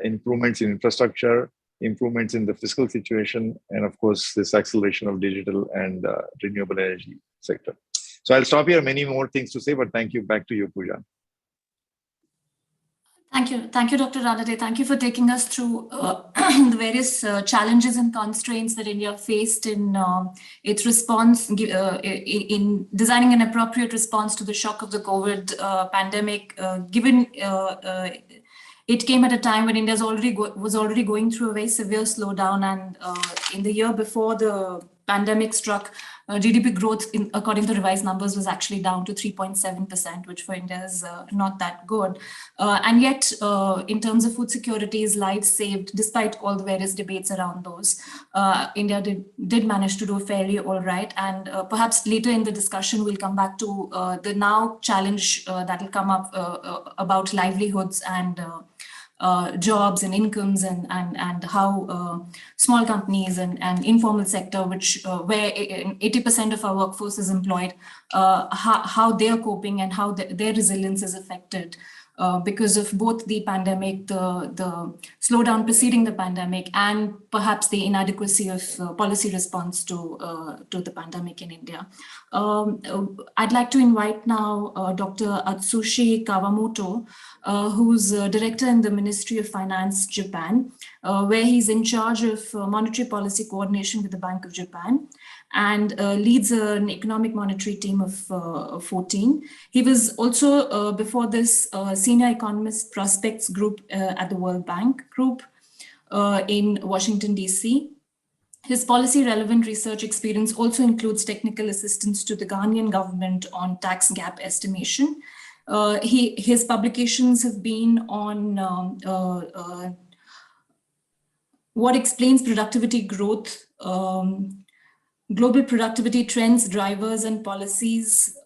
improvements in infrastructure, improvements in the fiscal situation, and of course, this acceleration of digital and renewable energy sector. So I'll stop here. Many more things to say, but thank you. Back to you, Puja. Thank you, Dr. Ranade. Thank you for taking us through the various challenges and constraints that India faced in its response, in designing an appropriate response to the shock of the COVID pandemic, given it came at a time when India was already going through a very severe slowdown, and in the year before the pandemic struck, GDP growth, according to revised numbers, was actually down to 3.7%, which for India is not that good. And yet, in terms of food securities, lives saved, despite all the various debates around those, India did manage to do fairly all right. And perhaps later in the discussion, we'll come back to the now challenge that will come up about livelihoods and jobs and incomes and how small companies and informal sector, which where 80% of our workforce is employed, how they're coping and how their resilience is affected because of both the pandemic, the slowdown preceding the pandemic, and perhaps the inadequacy of policy response to the pandemic in India. I'd like to invite now Dr. Atsushi Kawamoto, who's director in the Ministry of Finance, Japan, where he's in charge of monetary policy coordination with the Bank of Japan, and leads an economic monetary team of 14. He was also, before this, senior economist prospects group at the World Bank Group in Washington, DC. His policy relevant research experience also includes technical assistance to the Ghanaian government on tax gap estimation. His publications have been on what explains productivity growth, global productivity trends, drivers, and policies,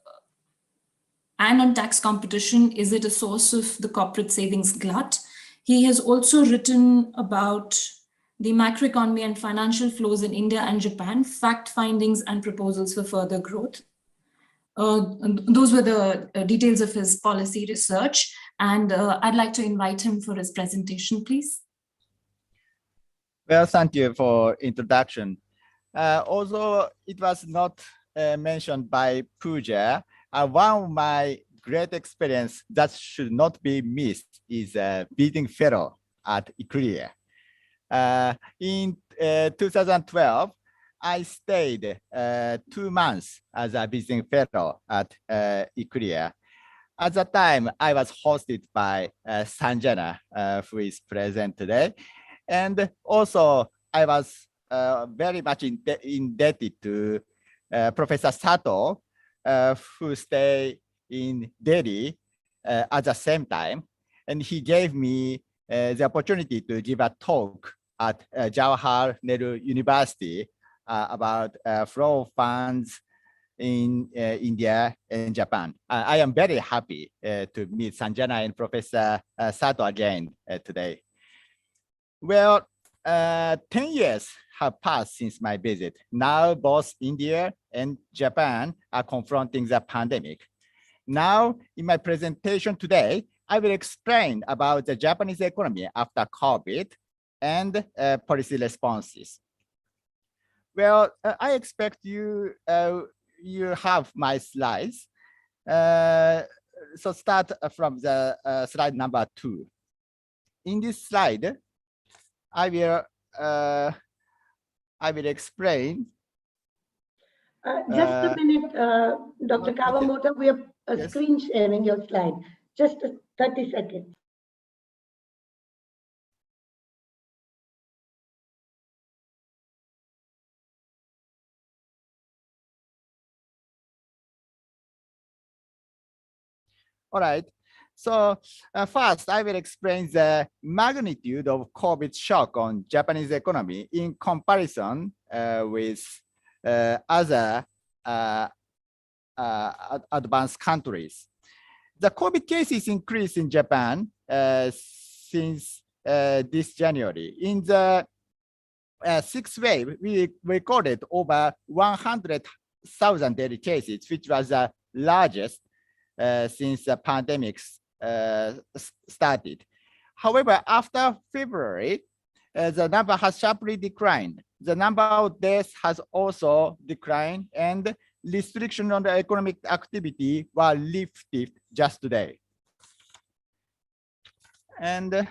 and on tax competition. Is it a source of the corporate savings glut? He has also written about the macroeconomy and financial flows in India and Japan, fact findings and proposals for further growth. Those were the details of his policy research, and I'd like to invite him for his presentation, please. Well, thank you for introduction. Although it was not mentioned by Puja, one of my great experience that should not be missed is visiting fellow at ICRIER. In 2012, I stayed 2 months as a visiting fellow at ICRIER. At that time, I was hosted by Sanjana, who is present today. And also, I was very much indebted to Professor Sato, who stayed in Delhi at the same time. And he gave me the opportunity to give a talk at Jawaharlal Nehru University about flow of funds in India and Japan. I am very happy to meet Sanjana and Professor Sato again today. Well, 10 years have passed since my visit. Now both India and Japan are confronting the pandemic. Now, in my presentation today, I will explain about the Japanese economy after COVID and policy responses. Well, I expect you have my slides. So start from the slide number 2. In this slide, I will explain. Just a minute, Dr. Kawamoto, we are screen sharing your slide. Just 30 seconds. All right. So first, I will explain the magnitude of COVID shock on Japanese economy in comparison with other advanced countries. The COVID cases increased in Japan since this January. In the 6th wave, we recorded over 100,000 daily cases, which was the largest since the pandemic started. However, after February, the number has sharply declined. The number of deaths has also declined, and restrictions on the economic activity were lifted just today. And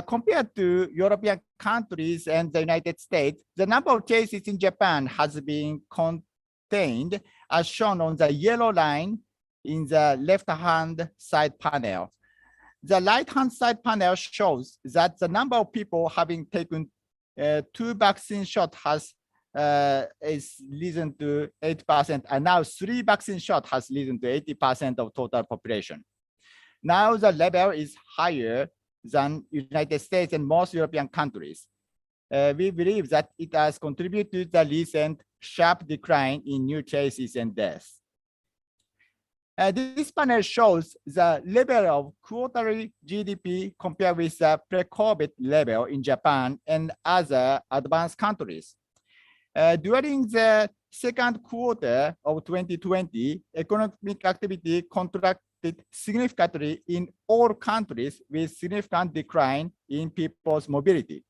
compared to European countries and the United States, the number of cases in Japan has been contained, as shown on the yellow line in the left-hand side panel. The right-hand side panel shows that the number of people having taken 2 vaccine shots has is risen to 8%, and now 3 vaccine shots has risen to 80% of total population. Now the level is higher than United States and most European countries. We believe that it has contributed to the recent sharp decline in new cases and deaths. This panel shows the level of quarterly GDP compared with the pre-COVID level in Japan and other advanced countries. During the second quarter of 2020, economic activity contracted significantly in all countries with significant decline in people's mobility.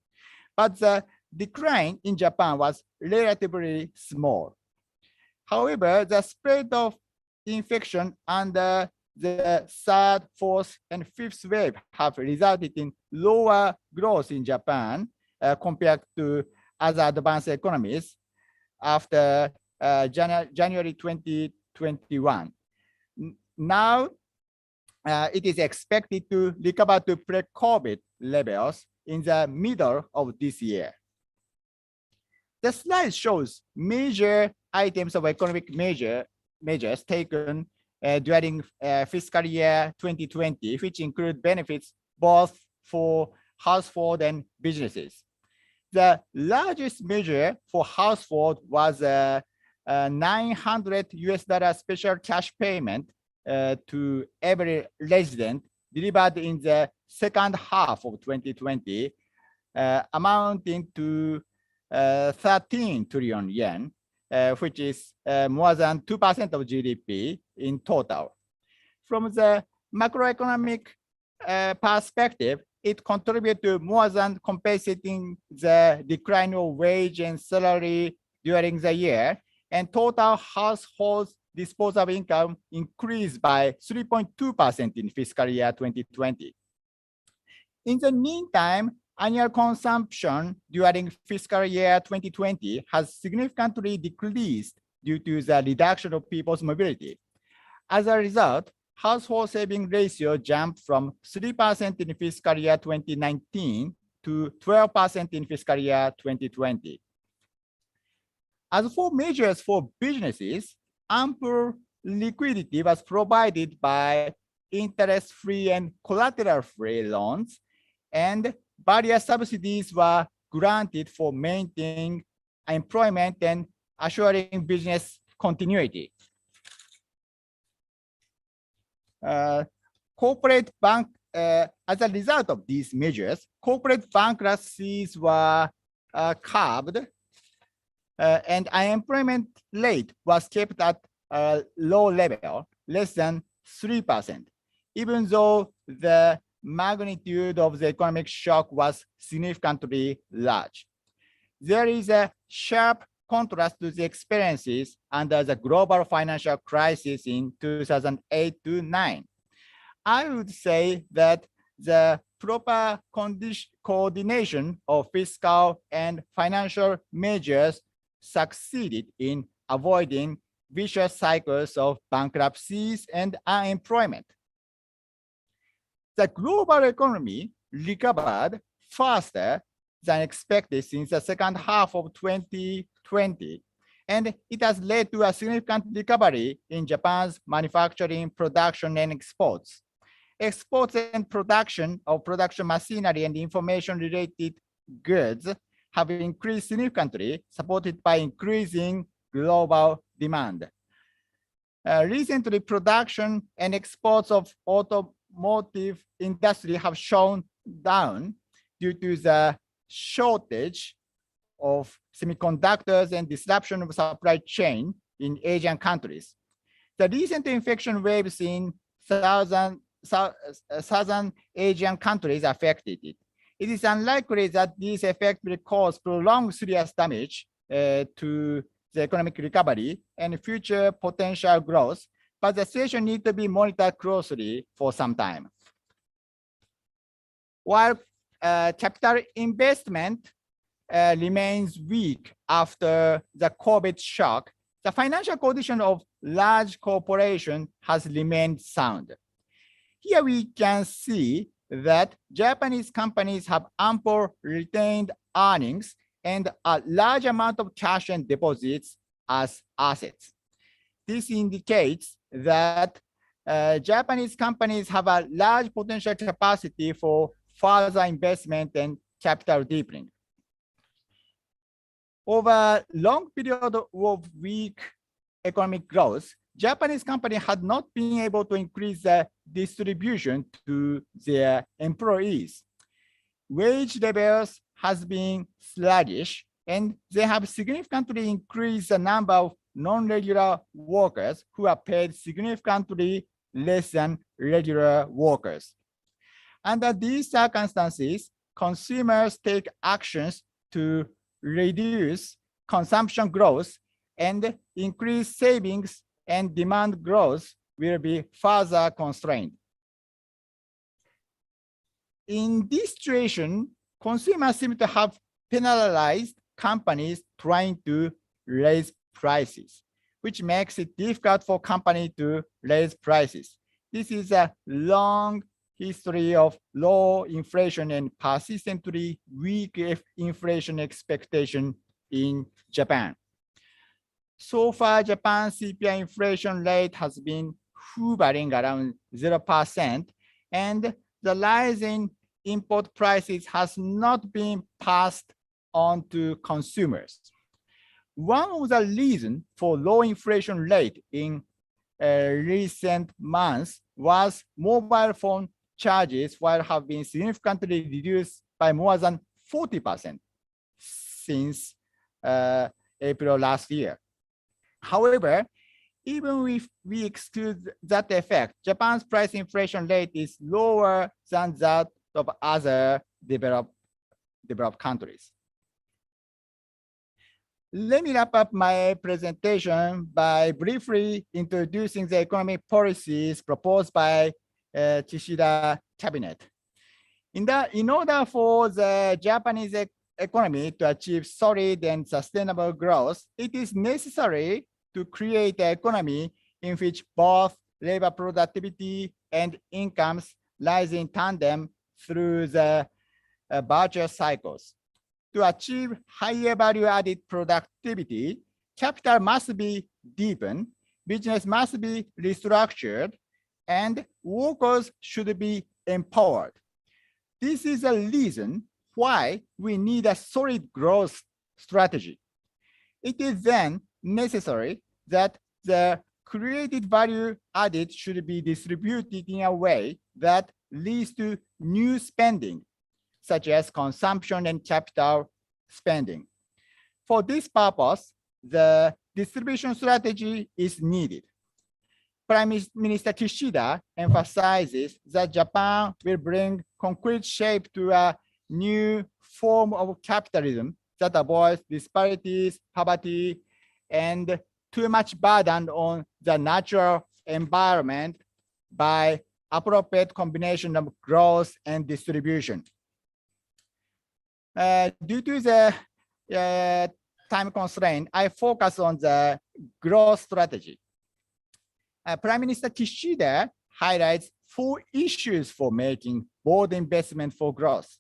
But the decline in Japan was relatively small. However, the spread of infection under the third, fourth, and fifth wave have resulted in lower growth in Japan compared to other advanced economies after January 2021. Now, it is expected to recover to pre-COVID levels in the middle of this year. The slide shows major items of economic measures taken during fiscal year 2020, which include benefits both for household and businesses. The largest measure for household was a $900 special cash payment to every resident delivered in the second half of 2020, amounting to 13 trillion yen, which is more than 2% of GDP in total. From the macroeconomic perspective, it contributed to more than compensating the decline of wage and salary during the year, and total households disposable income increased by 3.2% in fiscal year 2020. In the meantime, annual consumption during fiscal year 2020 has significantly decreased due to the reduction of people's mobility. As a result, household saving ratio jumped from 3% in fiscal year 2019 to 12% in fiscal year 2020. As for measures for businesses, ample liquidity was provided by interest-free and collateral-free loans, and various subsidies were granted for maintaining employment and assuring business continuity. Corporate bank, as a result of these measures, corporate bankruptcies were curbed, and unemployment rate was kept at a low level, less than 3%, even though the magnitude of the economic shock was significantly large. There is a sharp contrast to the experiences under the global financial crisis in 2008-9. I would say that the proper coordination of fiscal and financial measures succeeded in avoiding vicious cycles of bankruptcies and unemployment. The global economy recovered faster than expected since the second half of 2020, and it has led to a significant recovery in Japan's manufacturing, production, and exports. Exports and production of production machinery and information-related goods have increased significantly, supported by increasing global demand. Recently, production and exports of automotive industry have shown down due to the shortage of semiconductors and disruption of supply chain in Asian countries. The recent infection waves in Southern Asian countries affected it. It is unlikely that this effect will cause prolonged serious damage to the economic recovery and future potential growth, but the situation needs to be monitored closely for some time. While capital investment remains weak after the COVID shock, the financial condition of large corporations has remained sound. Here we can see that Japanese companies have ample retained earnings and a large amount of cash and deposits as assets. This indicates that Japanese companies have a large potential capacity for further investment and capital deepening. Over a long period of weak economic growth, Japanese companies had not been able to increase the distribution to their employees. Wage levels has been sluggish, and they have significantly increased the number of non-regular workers who are paid significantly less than regular workers. Under these circumstances, consumers take actions to reduce consumption growth and increase savings, and demand growth will be further constrained. In this situation, consumers seem to have penalized companies trying to raise prices, which makes it difficult for companies to raise prices. This is a long history of low inflation and persistently weak inflation expectation in Japan. So far, Japan's CPI inflation rate has been hovering around 0%, and the rise in import prices has not been passed on to consumers. One of the reasons for low inflation rate in recent months was mobile phone charges, which have been significantly reduced by more than 40% since April last year. However, even if we exclude that effect, Japan's price inflation rate is lower than that of other developed countries. Let me wrap up my presentation by briefly introducing the economic policies proposed by Kishida cabinet. In order for the Japanese economy to achieve solid and sustainable growth, it is necessary to create an economy in which both labor productivity and incomes rise in tandem through the virtuous cycles. To achieve higher value-added productivity, capital must be deepened, business must be restructured, and workers should be empowered. This is a reason why we need a solid growth strategy. It is then necessary that the created value added should be distributed in a way that leads to new spending, such as consumption and capital spending. For this purpose, the distribution strategy is needed. Prime Minister Kishida emphasizes that Japan will bring concrete shape to a new form of capitalism that avoids disparities, poverty, and too much burden on the natural environment by appropriate combination of growth and distribution. Due to the time constraint, I focus on the growth strategy. Prime Minister Kishida highlights 4 issues for making bold investment for growth.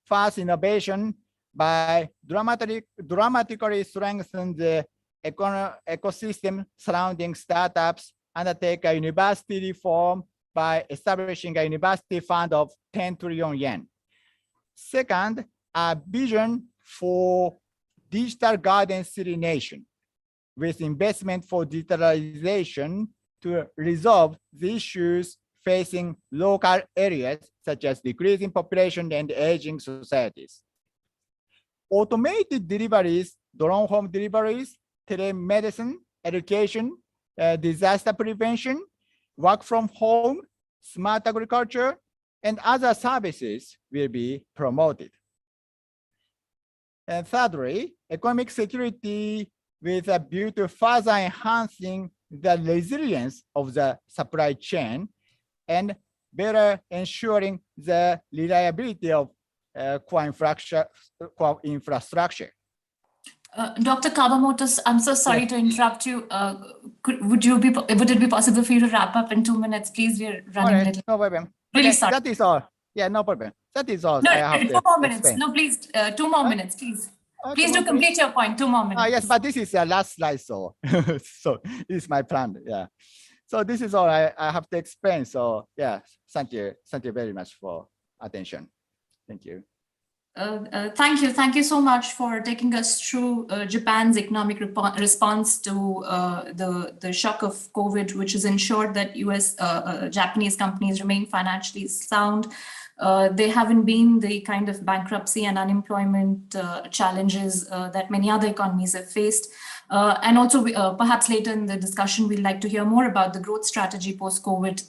First, innovation by dramatically strengthen the ecosystem surrounding startups, undertake a university reform by establishing a university fund of 10 trillion yen. Second, a vision for digital garden city nation with investment for digitalization to resolve the issues facing local areas such as decreasing population and aging societies. Automated deliveries, drone home deliveries, telemedicine, education, disaster prevention, work from home, smart agriculture, and other services will be promoted. And thirdly, economic security with a view to further enhancing the resilience of the supply chain and better ensuring the reliability of core infrastructure. Dr. Kawamoto, I'm so sorry to interrupt you. Would it be possible for you to wrap up in 2 minutes, please? We're running a little. No problem. Really Okay, sorry. That is all. Yeah, no problem. That is all. No, I have 2 to more minutes. explain. No, please, 2 more minutes, please. Please do complete your point. 2 more minutes. Yes, but this is the last slide, so so this is my plan. Yeah. So this is all I have to explain. So yeah, thank you very much for attention. Thank you. Thank you so much for taking us through Japan's economic response to the shock of COVID, which has ensured that Japanese companies remain financially sound. They haven't been the kind of bankruptcy and unemployment challenges that many other economies have faced. And also, perhaps later in the discussion, we'd like to hear more about the growth strategy post-COVID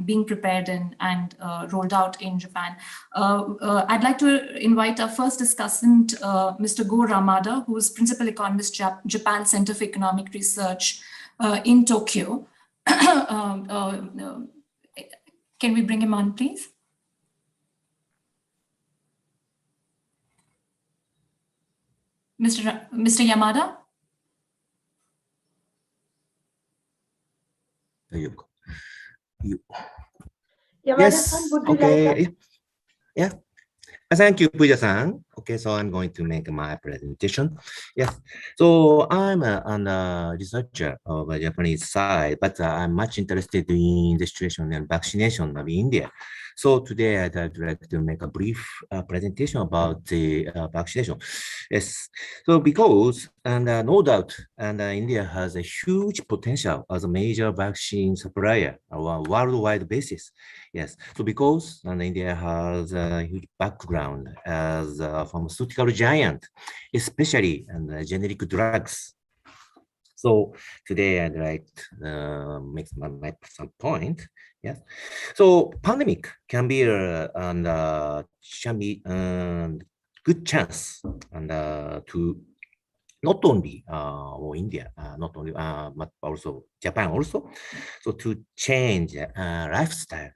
being prepared and rolled out in Japan. I'd like to invite our first discussant, Mr. Go Ramada, who is Principal Economist, Japan Center for Economic Research in Tokyo. Can we bring him on, please? Mr. Yamada? Yamada-san, would you like to? Yeah. Thank you, Puja-san. Okay, so I'm going to make my presentation. Yes. So I'm a researcher of the Japanese side, but I'm much interested in the situation and vaccination of India. So today I'd like to make a brief presentation about the vaccination. Yes. So because, and no doubt, and India has a huge potential as a major vaccine supplier on a worldwide basis. Yes. So because India has a huge background as a pharmaceutical giant, especially in generic drugs. So today I'd like to make some point. Yes. So pandemic can be a good chance and to not only India, not only but also Japan also, so to change lifestyle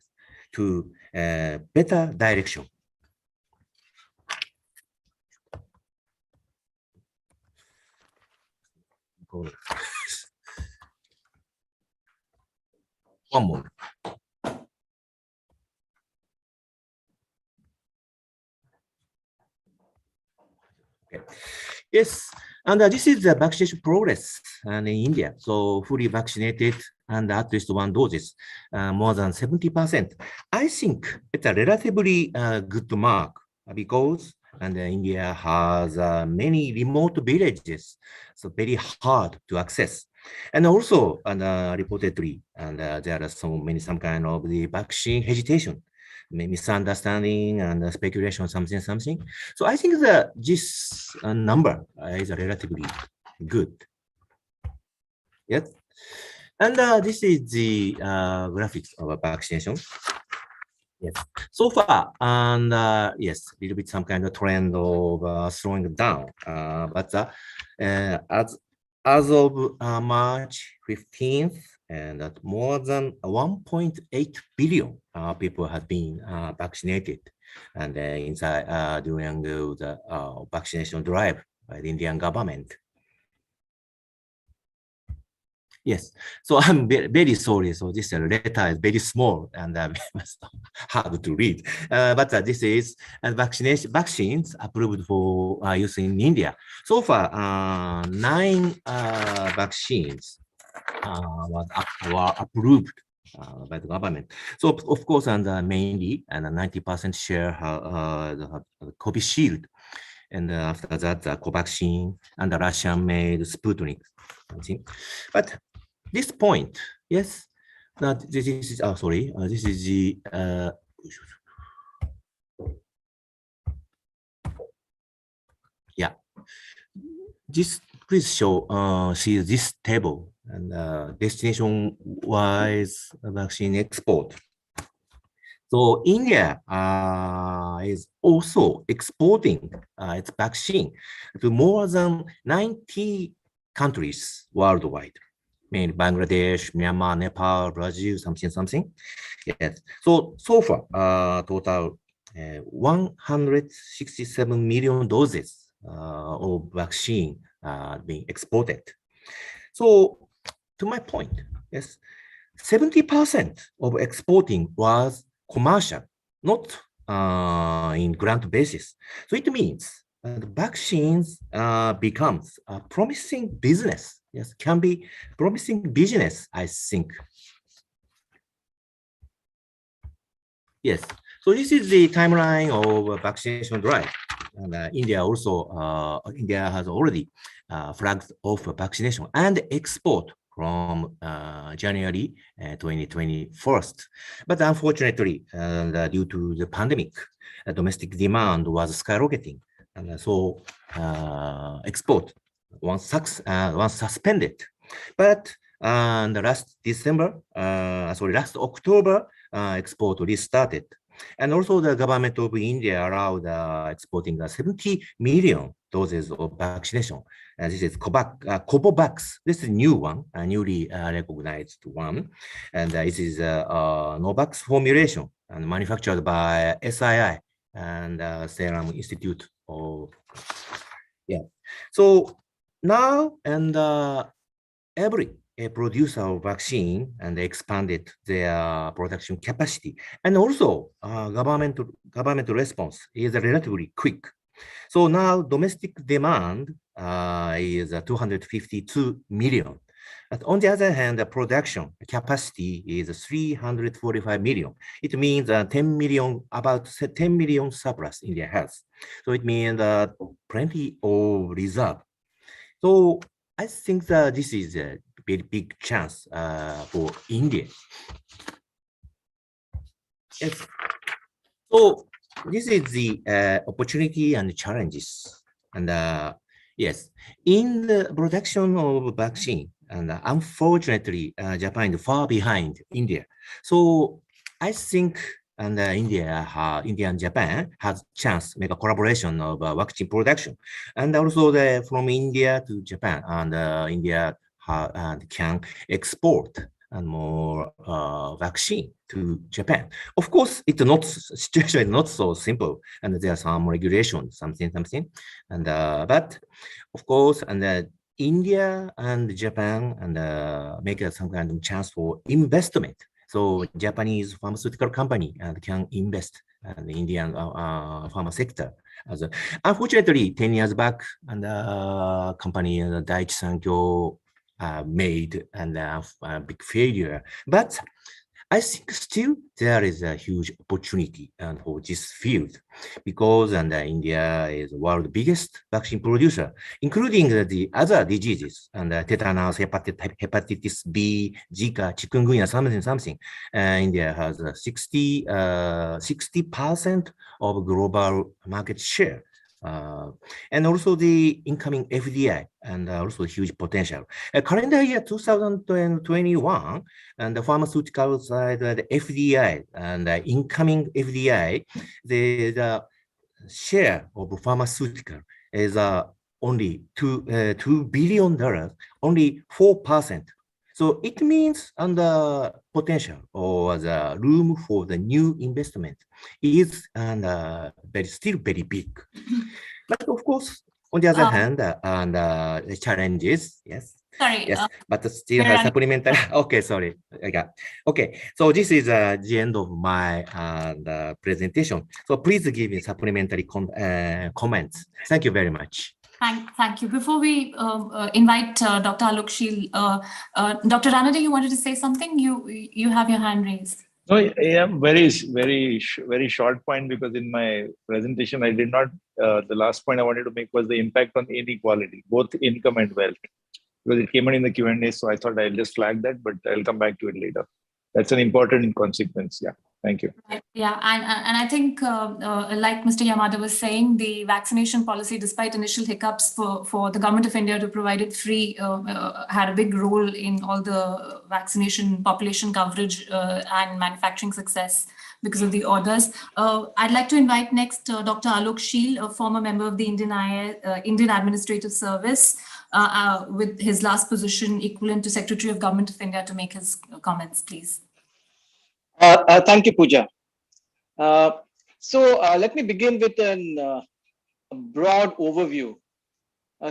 to better direction. One more. Okay. Yes, and this is the vaccination progress in India. So fully vaccinated and at least one doses, more than 70%. I think it's a relatively good mark because India has many remote villages, so very hard to access. And also, reportedly, there are some kind of the vaccine hesitation, misunderstanding and speculation, something. So I think that this number is relatively good. Yes. And this is the graphics of vaccination. Yes. So far, and yes, a little bit some kind of trend of slowing down. But as of March 15th, and that more than 1.8 billion people have been vaccinated, and inside during the vaccination drive by the Indian government. Yes, so I'm very sorry. So this letter is very small and hard to read. But this is vaccines approved for use in India. So far, 9 vaccines were approved by the government. So of course, and mainly, and 90% share the COVID shield. And after that, the Covaxin and the Russian-made Sputnik. But this point, yes, now this is, sorry, this is the, yeah, this, please show, see this table and destination-wise vaccine export. So India is also exporting its vaccine to more than 90 countries worldwide, mainly Bangladesh, Myanmar, Nepal, Brazil, something. Yes. So far, total 167 million doses of vaccine being exported. So to my point, yes, 70% of exporting was commercial, not in grant basis. So it means vaccines becomes a promising business. Yes, can be promising business, I think. Yes, so this is the timeline of vaccination drive. And India also, India has already flagged off vaccination and export from January 2021. But unfortunately, due to the pandemic, domestic demand was skyrocketing. And so export was suspended. But last October, export restarted. And also the government of India allowed exporting 70 million doses of vaccination. This is Covovax. This is a new one, a newly recognized one. And this is Novax formulation and manufactured by SII and Serum Institute of, So now, and every producer of vaccine and expanded their production capacity. And also government response is relatively quick. So now domestic demand is 252 million. But on the other hand, the production capacity is 345 million. It means 10 million, about 10 million surplus India has. So it means plenty of reserve. So I think that this is a very big chance for India. Yes. So this is the opportunity and challenges. And yes, in the production of vaccine, and unfortunately, Japan is far behind India. So I think India and Japan has chance to make a collaboration of vaccine production. And also from India to Japan, and India can export and more vaccine to Japan. Of course, situation is not so simple, and there are some regulations, something, and but of course, and India and Japan and make some kind of chance for investment. So Japanese pharmaceutical company can invest in the Indian pharma sector. Unfortunately, 10 years back, and company Daiichi Sankyo made a big failure. But I think still there is a huge opportunity for this field, because India is the world's biggest vaccine producer, including the other diseases, and tetanus, hepatitis B, Zika, chikungunya, something. India has 60% of global market share. And also the incoming FDI, and also huge potential. Calendar year 2021, and the pharmaceutical side, the FDI and the incoming FDI, the share of pharmaceutical is only $2 billion, only 4%. So it means the potential or the room for the new investment is still very big. But of course, on the other hand, the challenges, yes. Sorry. Yes, but still has supplementary. Okay, sorry. Okay, so this is the end of my presentation. So please give me supplementary comments. Thank you very much. Thank you. Before we invite Dr. Aalok Sheel, Dr. Ranade, you wanted to say something? You have your hand raised. No, yeah, very short point, because in my presentation I did not. The last point I wanted to make was the impact on inequality, both income and wealth, because it came in the Q&A. So I thought I'll just flag that, but I'll come back to it later. That's an important consequence. Yeah. Thank you. Yeah, and I think, like Mr. Yamada was saying, the vaccination policy, despite initial hiccups for the government of India to provide it free, had a big role in all the vaccination population coverage and manufacturing success because of the orders. I'd like to invite next Dr. Aalok Sheel, a former member of the Indian Administrative Service, with his last position equivalent to Secretary of Government of India, to make his comments, please. Thank you, Puja. So let me begin with a broad overview.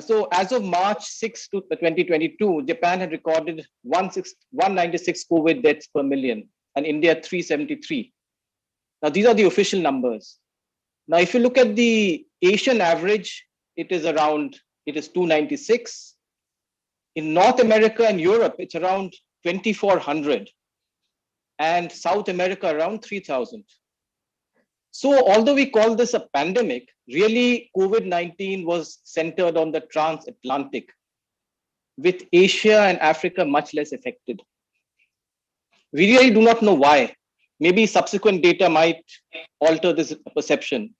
So as of March 6, 2022, Japan had recorded 196 COVID deaths per million, and India 373. Now, these are the official numbers. Now, if you look at the Asian average, it is 296. In North America and Europe, it's around 2,400. And South America around 3,000. So although we call this a pandemic, really COVID-19 was centered on the transatlantic, with Asia and Africa much less affected. We really do not know why. Maybe subsequent data might alter this perception.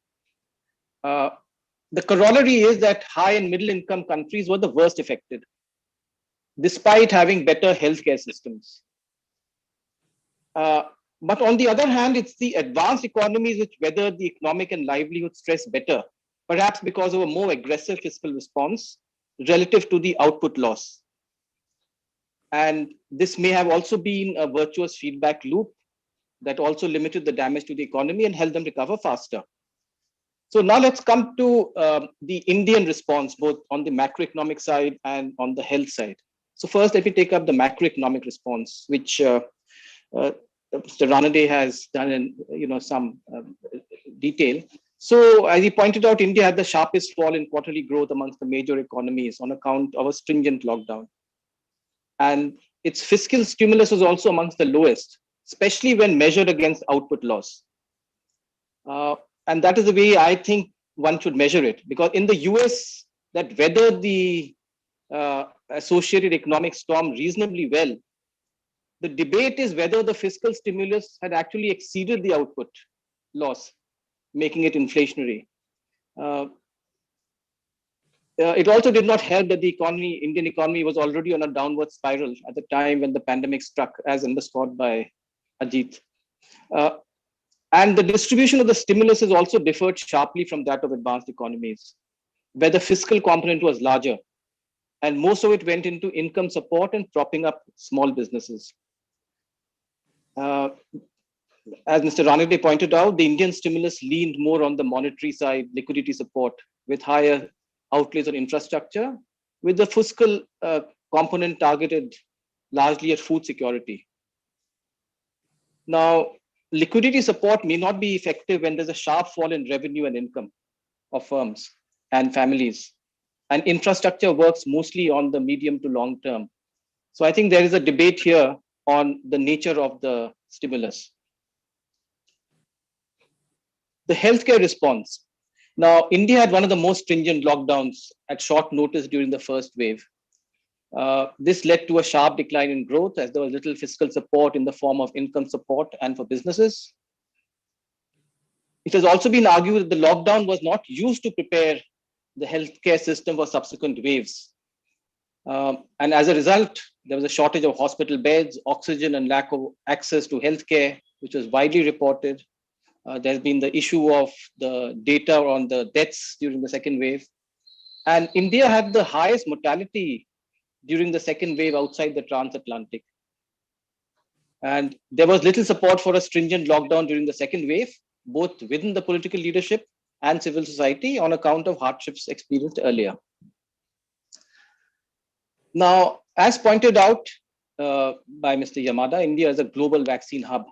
The corollary is that high and middle income countries were the worst affected, despite having better healthcare systems. But on the other hand, it's the advanced economies which weathered the economic and livelihood stress better, perhaps because of a more aggressive fiscal response relative to the output loss. And this may have also been a virtuous feedback loop that also limited the damage to the economy and helped them recover faster. So now let's come to the Indian response, both on the macroeconomic side and on the health side. So first, let me take up the macroeconomic response, which Mr. Ranade has done in some detail. So as he pointed out, India had the sharpest fall in quarterly growth amongst the major economies on account of a stringent lockdown. And its fiscal stimulus was also amongst the lowest, especially when measured against output loss. And that is the way I think one should measure it, because in the US, that weathered the associated economic storm reasonably well. The debate is whether the fiscal stimulus had actually exceeded the output loss, making it inflationary. It also did not help that the Indian economy was already on a downward spiral at the time when the pandemic struck, as underscored by Ajit. And the distribution of the stimulus has also differed sharply from that of advanced economies, where the fiscal component was larger, and most of it went into income support and propping up small businesses. As Mr. Ranade pointed out, the Indian stimulus leaned more on the monetary side, liquidity support, with higher outlays on infrastructure, with the fiscal component targeted largely at food security. Now, liquidity support may not be effective when there's a sharp fall in revenue and income of firms and families. And infrastructure works mostly on the medium to long term. So I think there is a debate here on the nature of the stimulus. The healthcare response. Now, India had one of the most stringent lockdowns at short notice during the first wave. This led to a sharp decline in growth as there was little fiscal support in the form of income support and for businesses. It has also been argued that the lockdown was not used to prepare the healthcare system for subsequent waves. And as a result, there was a shortage of hospital beds, oxygen, and lack of access to healthcare, which was widely reported. There's been the issue of the data on the deaths during the second wave. And India had the highest mortality during the second wave outside the transatlantic. And there was little support for a stringent lockdown during the second wave, both within the political leadership and civil society on account of hardships experienced earlier. Now, as pointed out by Mr. Yamada, India is a global vaccine hub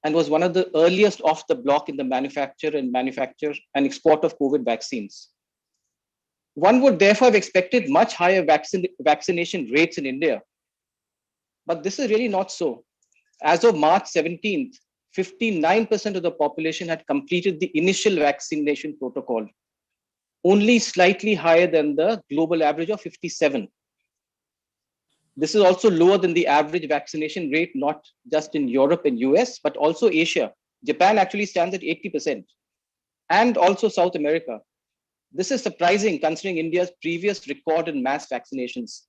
and was one of the earliest off the block in the manufacture and export of COVID vaccines. One would therefore have expected much higher vaccination rates in India. But this is really not so. As of March 17th, 59% of the population had completed the initial vaccination protocol, only slightly higher than the global average of 57%. This is also lower than the average vaccination rate, not just in Europe and US, but also Asia. Japan actually stands at 80%, and also South America. This is surprising considering India's previous record in mass vaccinations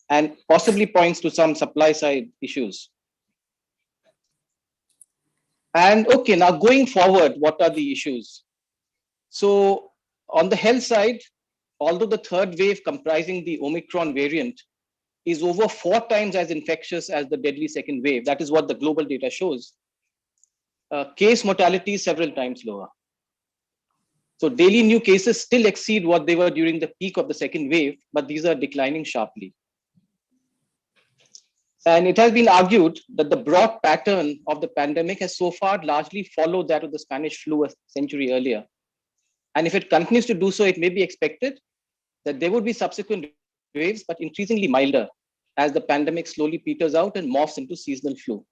and possibly points to some supply side issues. And okay, now going forward, what are the issues? So on the health side, although the third wave comprising the Omicron variant is over 4 times as infectious as the deadly second wave, that is what the global data shows, case mortality is several times lower. So daily new cases still exceed what they were during the peak of the second wave, but these are declining sharply. And it has been argued that the broad pattern of the pandemic has so far largely followed that of the Spanish flu a century earlier. And if it continues to do so, it may be expected that there would be subsequent waves, but increasingly milder as the pandemic slowly peters out and morphs into seasonal flu.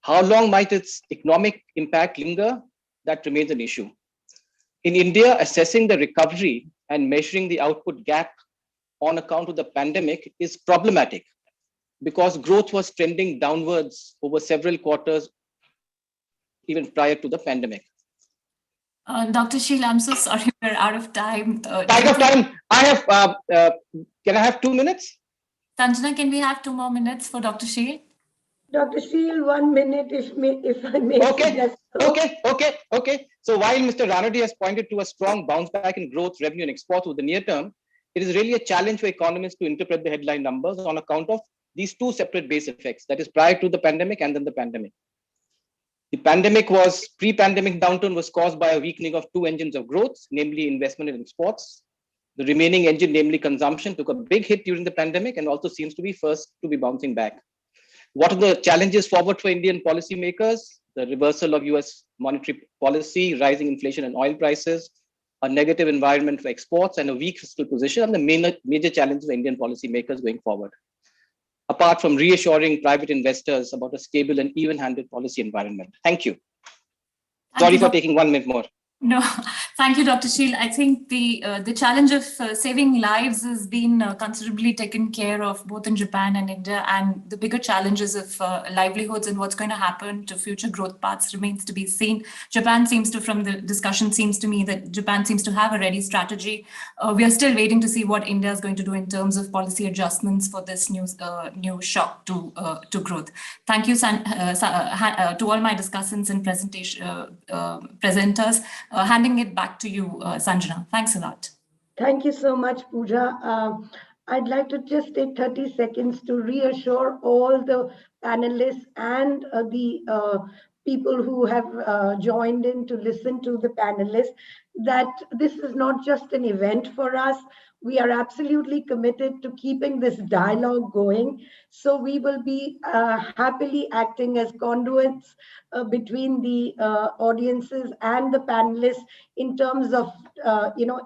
How long might its economic impact linger? That remains an issue. In India, assessing the recovery and measuring the output gap on account of the pandemic is problematic because growth was trending downwards over several quarters, even prior to the pandemic. Dr. Sheel, I'm so sorry, we're out of time. Out of time. I have, can I have 2 minutes? Sanjana, can we have 2 more minutes for Dr. Sheel? Dr. Sheel, 1 minute, if I may. Okay, okay. So while Mr. Ranade has pointed to a strong bounce back in growth, revenue, and exports over the near term, it is really a challenge for economists to interpret the headline numbers on account of these two separate base effects, that is prior to the pandemic and then the pandemic. The pre-pandemic downturn was caused by a weakening of two engines of growth, namely investment and exports. The remaining engine, namely consumption, took a big hit during the pandemic and also seems to be first to be bouncing back. What are the challenges forward for Indian policymakers? The reversal of US monetary policy, rising inflation and oil prices, a negative environment for exports, and a weak fiscal position are the major challenges for Indian policymakers going forward, apart from reassuring private investors about a stable and even-handed policy environment. Thank you. Sorry for taking 1 minute more. No, thank you, Dr. Sheel. I think the challenge of saving lives has been considerably taken care of both in Japan and India, and the bigger challenges of livelihoods and what's going to happen to future growth paths remains to be seen. Japan seems to, from the discussion, seems to me that Japan seems to have a ready strategy. We are still waiting to see what India is going to do in terms of policy adjustments for this new shock to growth. Thank you to all my discussants and presenters. Handing it back to you, Sanjana. Thanks a lot. Thank you so much, Puja. I'd like to just take 30 seconds to reassure all the panelists and the people who have joined in to listen to the panelists that this is not just an event for us. We are absolutely committed to keeping this dialogue going. So we will be happily acting as conduits between the audiences and the panelists in terms of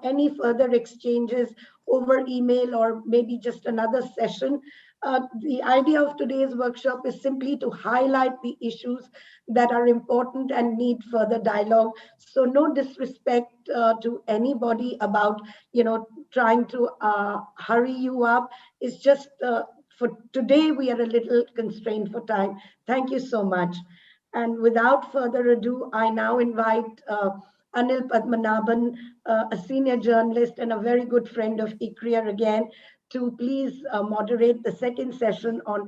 any further exchanges over email or maybe just another session. The idea of today's workshop is simply to highlight the issues that are important and need further dialogue. So no disrespect to anybody about trying to hurry you up. It's just for today we are a little constrained for time. Thank you so much. And without further ado, I now invite Anil Padmanabhan, a senior journalist and a very good friend of ICRIER again, to please moderate the second session on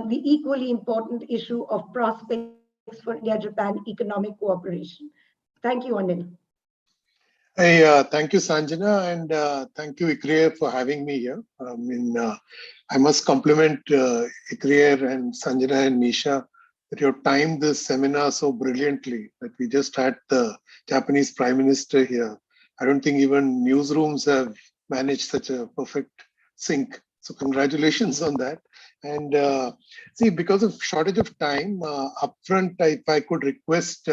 the equally important issue of prospects for India-Japan economic cooperation. Thank you, Anil. Hey, thank you, Sanjana, and thank you, ICRIER, for having me here. I must compliment ICRIER and Sanjana and Nisha that you have timed this seminar so brilliantly that we just had the Japanese Prime Minister here. I don't think even newsrooms have managed such a perfect sync. So congratulations on that. And see, because of shortage of time, upfront, if I could request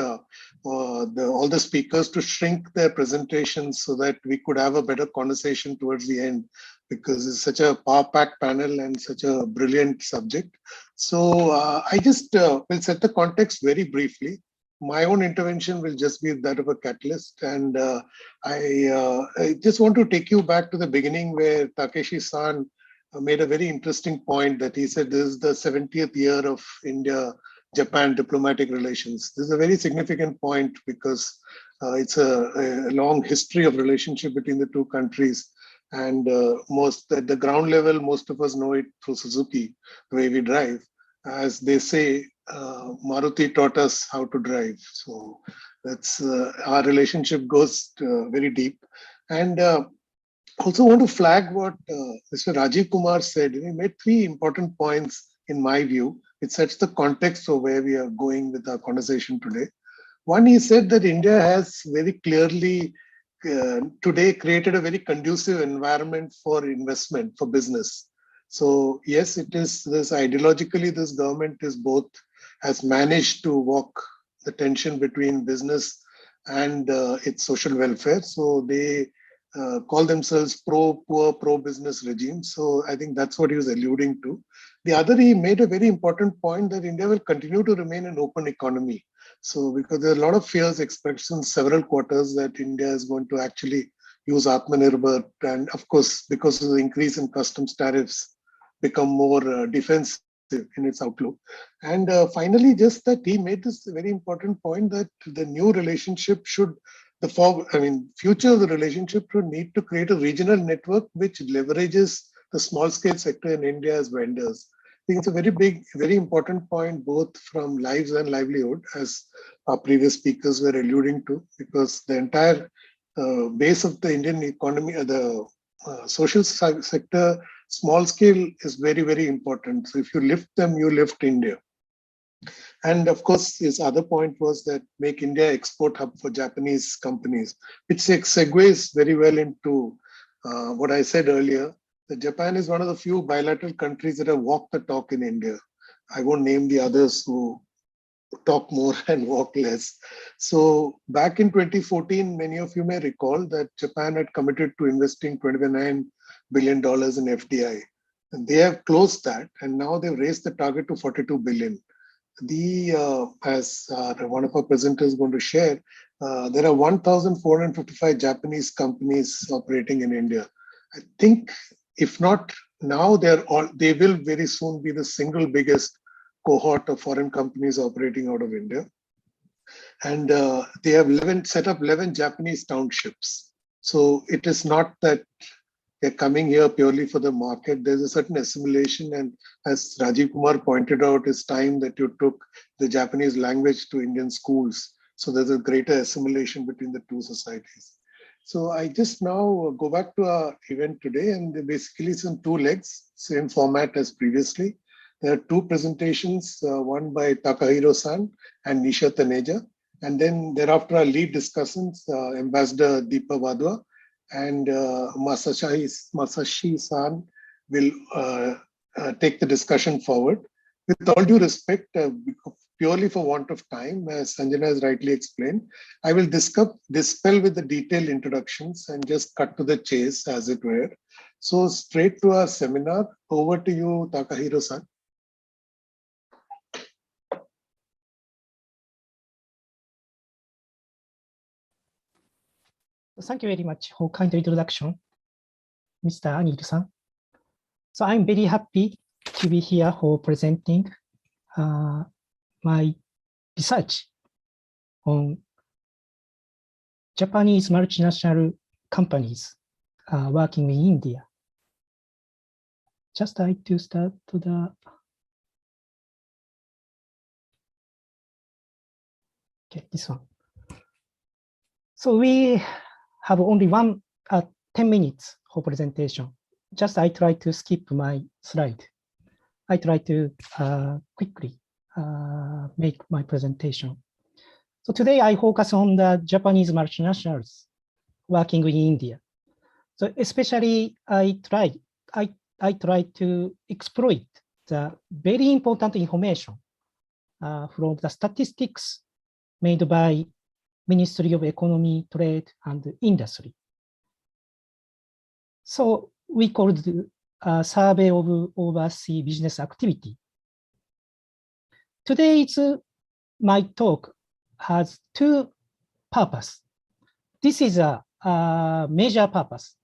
all the speakers to shrink their presentations so that we could have a better conversation towards the end, because it's such a power-packed panel and such a brilliant subject. So I just will set the context very briefly. My own intervention will just be that of a catalyst. And I just want to take you back to the beginning where Takeshi-san made a very interesting point that he said this is the 70th year of India-Japan diplomatic relations. This is a very significant point because it's a long history of relationship between the two countries. And at the ground level, most of us know it through Suzuki, the way we drive. As they say, Maruti taught us how to drive. So that's our relationship goes very deep. And also want to flag what Mr. Rajiv Kumar said. He made three important points in my view. It sets the context of where we are going with our conversation today. One, he said that India has very clearly today created a very conducive environment for investment, for business. So yes, it is this ideologically, this government is both has managed to walk the tension between business and its social welfare. So they call themselves pro-poor, pro-business regime. So I think that's what he was alluding to. The other, he made a very important point that India will continue to remain an open economy. So because there are a lot of fears expressed in several quarters that India is going to actually use Atmanirbhar, and of course, because of the increase in customs tariffs, become more defensive in its outlook. And finally, just that he made this very important point that the new relationship should, future of the relationship would need to create a regional network which leverages the small scale sector in India as vendors. I think it's a very big, very important point, both from lives and livelihood, as our previous speakers were alluding to, because the entire base of the Indian economy, the social sector, small scale is very, very important. So if you lift them, you lift India. And of course, his other point was that make India export hub for Japanese companies, which segues very well into what I said earlier, that Japan is one of the few bilateral countries that have walked the talk in India. I won't name the others who talk more and walk less. So back in 2014, many of you may recall that Japan had committed to investing $29 billion in FDI. And they have closed that, and now they've raised the target to 42 billion. As one of our presenters is going to share, there are 1,455 Japanese companies operating in India. I think, if not now, they will very soon be the single biggest cohort of foreign companies operating out of India. And they have set up 11 Japanese townships. So it is not that they're coming here purely for the market. There's a certain assimilation. And as Rajiv Kumar pointed out, it's time that you took the Japanese language to Indian schools. So there's a greater assimilation between the two societies. So I just now go back to our event today, and basically it's in two legs, same format as previously. There are two presentations, one by Takahiro-san and Nisha Taneja. And then thereafter our lead discussants, Ambassador Deepa Wadhwa and Masashi-san will take the discussion forward. With all due respect, purely for want of time, as Sanjana has rightly explained, I will dispel with the detailed introductions and just cut to the chase, as it were. So straight to our seminar. Over to you, Takahiro-san. Thank you very much for kind introduction, Mr. Anil-san. So I'm very happy to be here for presenting my research on Japanese multinational companies working in India. Just like to start to the this one. So we have only 10 minutes for presentation. Just I try to skip my slide. I try to quickly make my presentation. So today I focus on the Japanese multinationals working in India. So especially I try to exploit the very important information from the statistics made by Ministry of Economy, Trade, and Industry. So we called a survey of overseas business activity. Today's my talk has two purposes. This is a major purpose.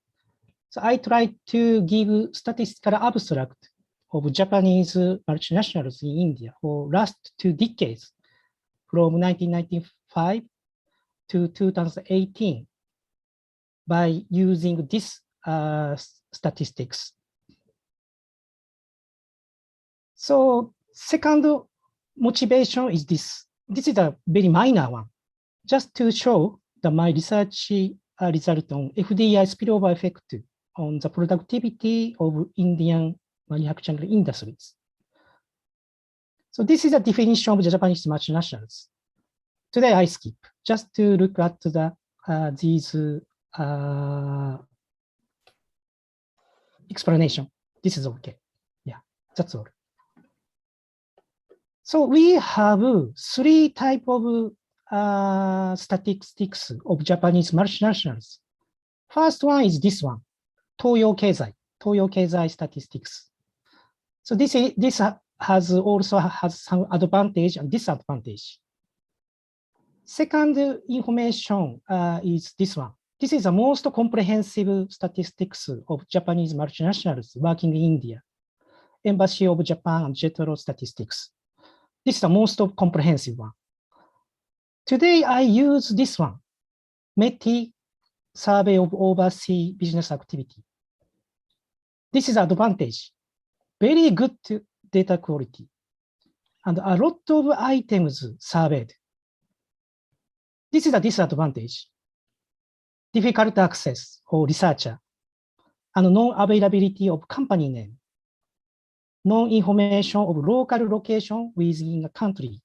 So I try to give statistical abstract of Japanese multinationals in India for last 2 decades, from 1995 to 2018, by using this statistics. So second motivation is this. This is a very minor one, just to show that my research result on FDI spillover effect on the productivity of Indian manufacturing industries. So this is a definition of the Japanese multinationals. Today I skip, just to look at the these explanation. This is okay. Yeah, that's all. So we have 3 types of statistics of Japanese multinationals. First one is this one, Toyo Keizai statistics. So this also has some advantage and disadvantage. Second information is this one. This is the most comprehensive statistics of Japanese multinationals working in India. Embassy of Japan and JETRO statistics. This is the most comprehensive one. Today I use this one, NITI Survey of Overseas Business Activity. This is advantage. Very good data quality. And a lot of items surveyed. This is a disadvantage. Difficult access for researcher and non-availability of company name. Non-information of local location within a country.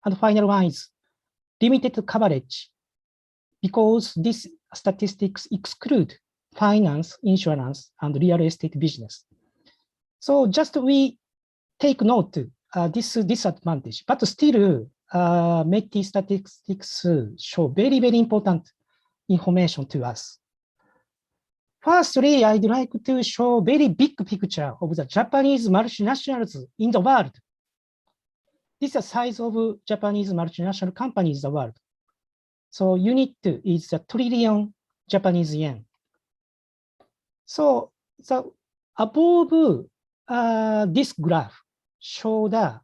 And final one is limited coverage because these statistics exclude finance, insurance, and real estate business. So just we take note this disadvantage, but still METI statistics show very, very important information to us. Firstly, I'd like to show very big picture of the Japanese multinationals in the world. This is the size of Japanese multinational companies in the world. So unit is a trillion Japanese yen. So above this graph show the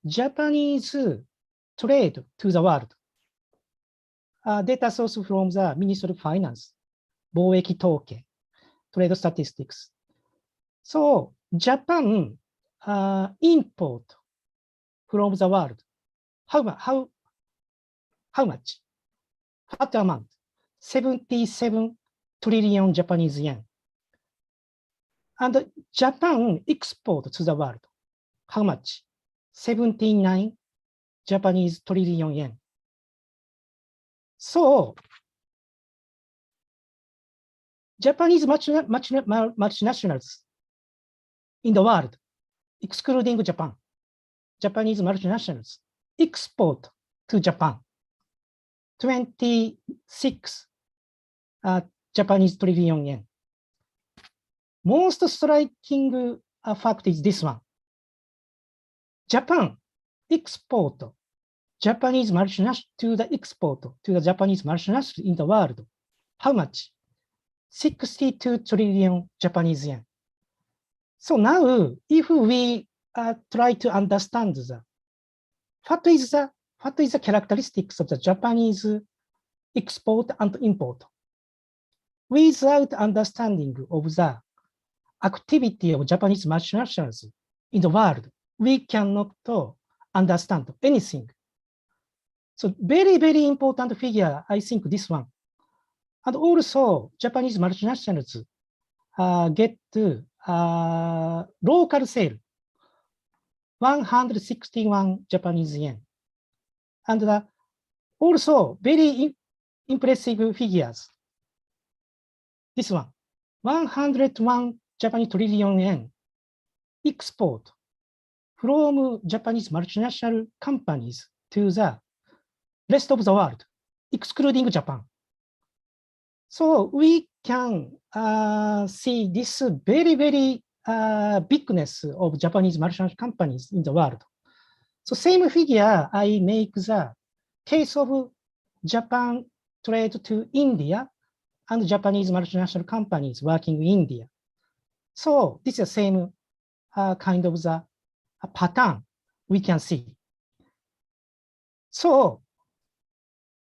Japanese trade to the world. Data source from the Ministry of Finance, Boeki Toke, trade statistics. So Japan import from the world. How much? What amount? 77 trillion Japanese yen. And Japan export to the world. How much? 79 Japanese trillion yen. So Japanese multinationals in the world, excluding Japan, Japanese multinationals export to Japan 26 Japanese trillion yen. Most striking fact is this one. Japan export Japanese multinational to the export to the Japanese multinationals in the world. How much? 62 trillion Japanese yen. So now, if we try to understand what is the characteristics of the Japanese export and import, without understanding of the activity of Japanese multinationals in the world, we cannot understand anything. So very, very important figure, I think this one. And also Japanese multinationals get local sale, 161 Japanese yen. And also very impressive figures. This one, 101 Japanese trillion yen export from Japanese multinational companies to the rest of the world, excluding Japan. So we can see this very, very bigness of Japanese multinational companies in the world. So same figure, I make the case of Japan trade to India and Japanese multinational companies working in India. So this is the same kind of the pattern we can see. So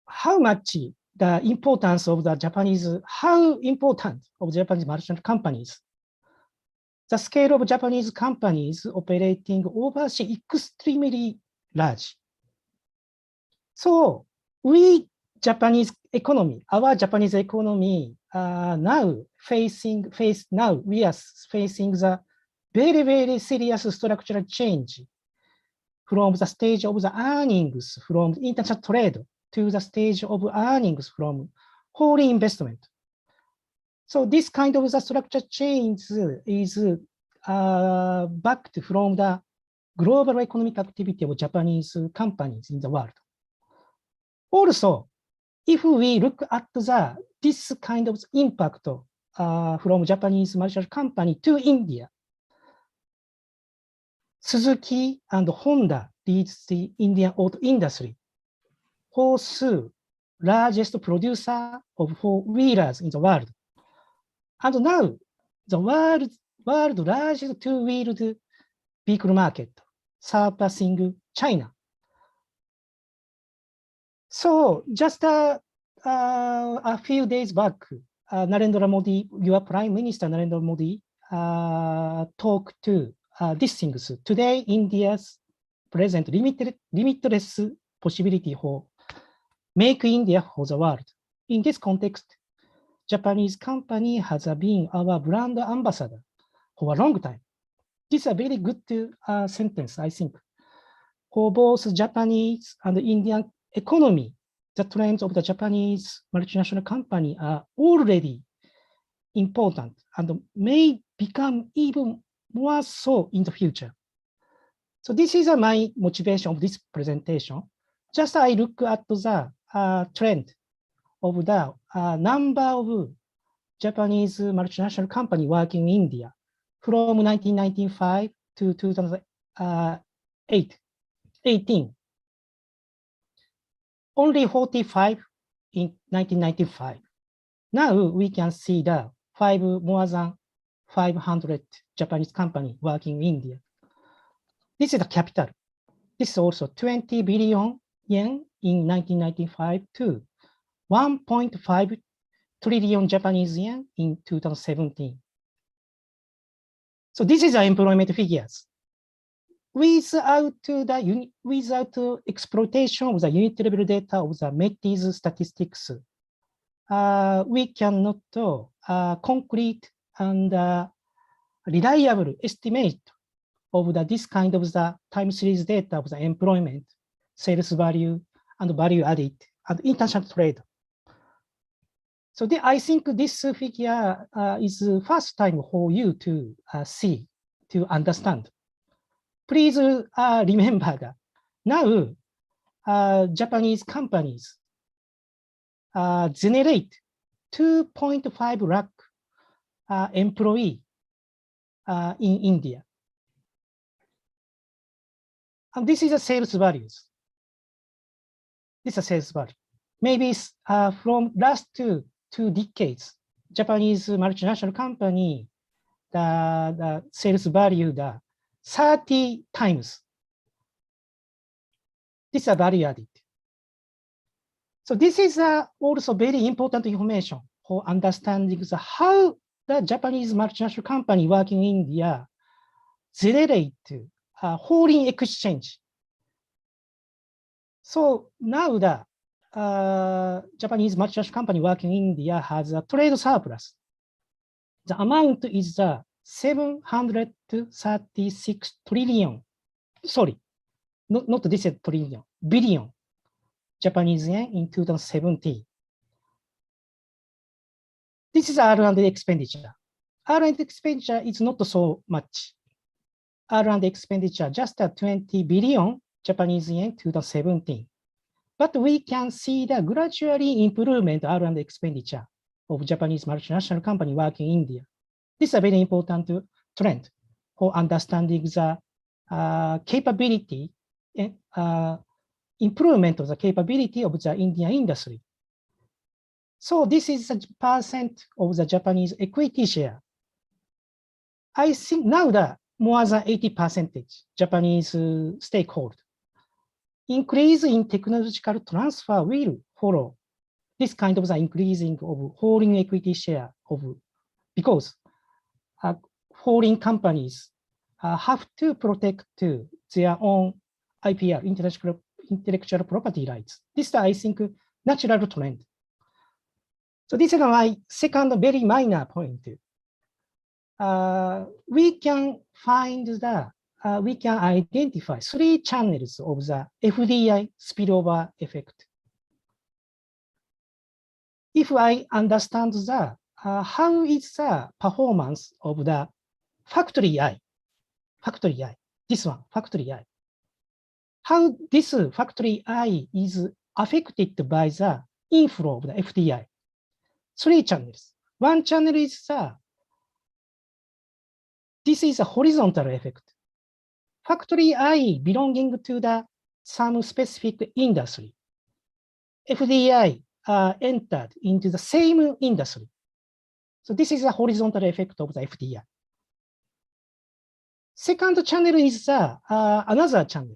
how much the importance of the Japanese, how important of Japanese multinational companies? The scale of Japanese companies operating overseas extremely large. So we Japanese economy, our Japanese economy now we are facing the very, very serious structural change from the stage of the earnings from international trade to the stage of earnings from foreign investment. So this kind of the structure change is backed from the global economic activity of Japanese companies in the world. Also, if we look at this kind of impact from Japanese multinational company to India, Suzuki and Honda leads the Indian auto industry. Horseshoe, largest producer of four-wheelers in the world. And now, the world largest two-wheeled vehicle market, surpassing China. So just a few days back, Narendra Modi, your Prime Minister Narendra Modi, talked to these things. Today, India's present limitless possibility for make India for the world. In this context, Japanese company has been our brand ambassador for a long time. This is a very good sentence, I think. For both Japanese and Indian economy, the trends of the Japanese multinational company are already important and may become even more so in the future. So this is my motivation of this presentation. Just I look at the trend of the number of Japanese multinational company working in India from 1995 to 2018. Only 45 in 1995. Now we can see the more than 500 Japanese company working in India. This is the capital. This is also 20 billion yen in 1995 to 1.5 trillion Japanese yen in 2017. So this is the employment figures. Without exploitation of the unit level data of the NITI's statistics, we cannot concrete and reliable estimate of this kind of the time series data of the employment, sales value, and value added, and international trade. So I think this figure is the first time for you to see, to understand. Please remember that now Japanese companies generate 2.5 lakh employee in India. And this is a sales values. This is a sales value. Maybe from last two decades, Japanese multinational company, the sales value, 30 times. This is a value added. So this is also very important information for understanding how the Japanese multinational company working in India generate foreign exchange. So now the Japanese multinational company working in India has a trade surplus. The amount is 736 trillion, sorry, not this is trillion, billion Japanese yen in 2017. This is R&D expenditure. R&D expenditure is not so much. R&D expenditure just 20 billion Japanese yen 2017. But we can see the gradually improvement R&D expenditure of Japanese multinational company working in India. This is a very important trend for understanding the capability and improvement of the capability of the Indian industry. So this is a percent of the Japanese equity share. I think now that more than 80% Japanese stakeholder. Increase in technological transfer will follow this kind of the increasing of foreign equity share because foreign companies have to protect their own IPR, intellectual property rights. This is, I think, natural trend. So this is my second very minor point. We can find that we can identify 3 channels of the FDI spillover effect. If I understand that, how is the performance of the factory eye, this one, factory eye. How this factory eye is affected by the inflow of the FDI. 3 channels. One channel is this is a horizontal effect. Factory I belonging to the some specific industry. FDI entered into the same industry. So this is a horizontal effect of the FDI. Second channel is another channel.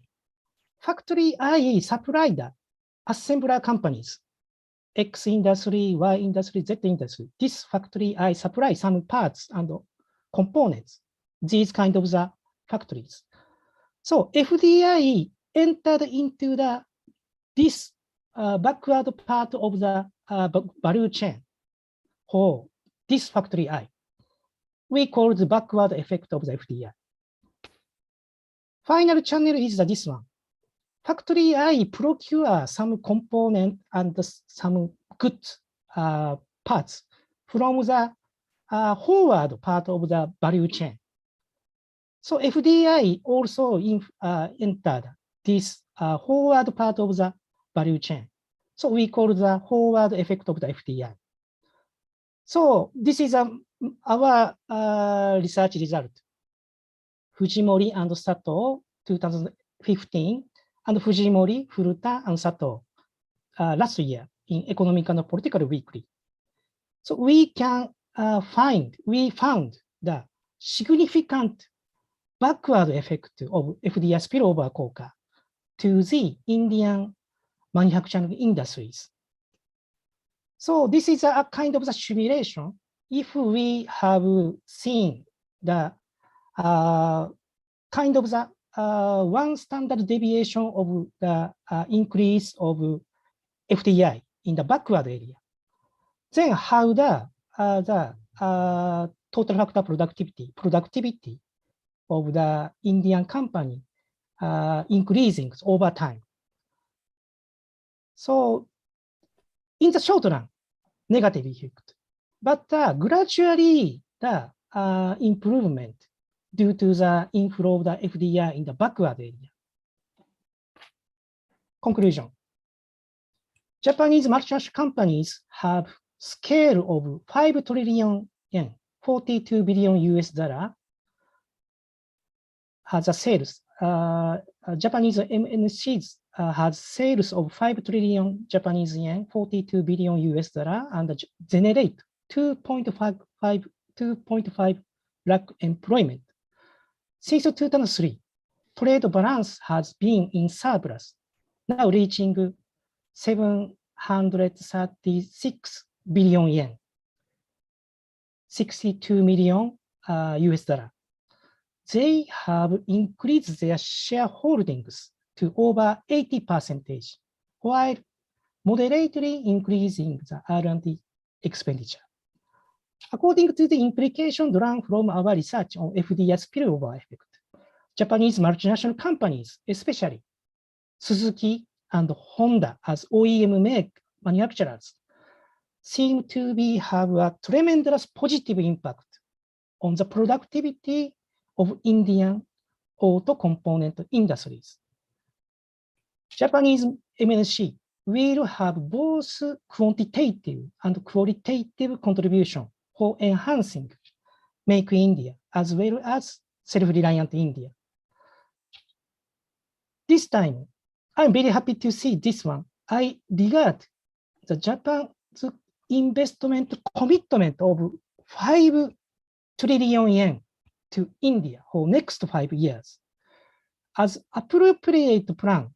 Factory I supplied assembler companies, X industry, Y industry, Z industry. This factory I supply some parts and components, these kind of the factories. So FDI entered into this backward part of the value chain for this factory I. We call the backward effect of the FDI. Final channel is this one. Factory I procure some component and some good parts from the forward part of the value chain. So FDI also entered this forward part of the value chain. So we call the forward effect of the FDI. So this is our research result. Fujimori and Sato, 2015, and Fujimori, Furuta, and Sato last year in Economic and Political Weekly. So we found the significant backward effect of FDI spillover効果 to the Indian manufacturing industries. So this is a kind of the simulation. If we have seen the kind of the one standard deviation of the increase of FDI in the backward area, then how the total factor productivity of the Indian company increasing over time. So in the short run, negative effect, but gradually the improvement due to the inflow of the FDI in the backward area. Conclusion. Japanese multinational companies have scale of 5 trillion yen, 42 billion US dollar has a sales. Japanese MNCs has sales of 5 trillion Japanese yen, 42 billion US dollar, and generate 2.5 lakh employment. Since 2003, trade balance has been in surplus, now reaching 736 billion yen, 62 million US dollar. They have increased their shareholdings to over 80%, while moderately increasing the R&D expenditure. According to the implication drawn from our research on FDI spillover effect, Japanese multinational companies, especially Suzuki and Honda as OEM manufacturers, seem to have a tremendous positive impact on the productivity of Indian auto component industries. Japanese MNC will have both quantitative and qualitative contribution for enhancing Make in India as well as self-reliant India. This time, I'm very happy to see this one. I regard the Japan's investment commitment of 5 trillion yen to India for next 5 years as appropriate plan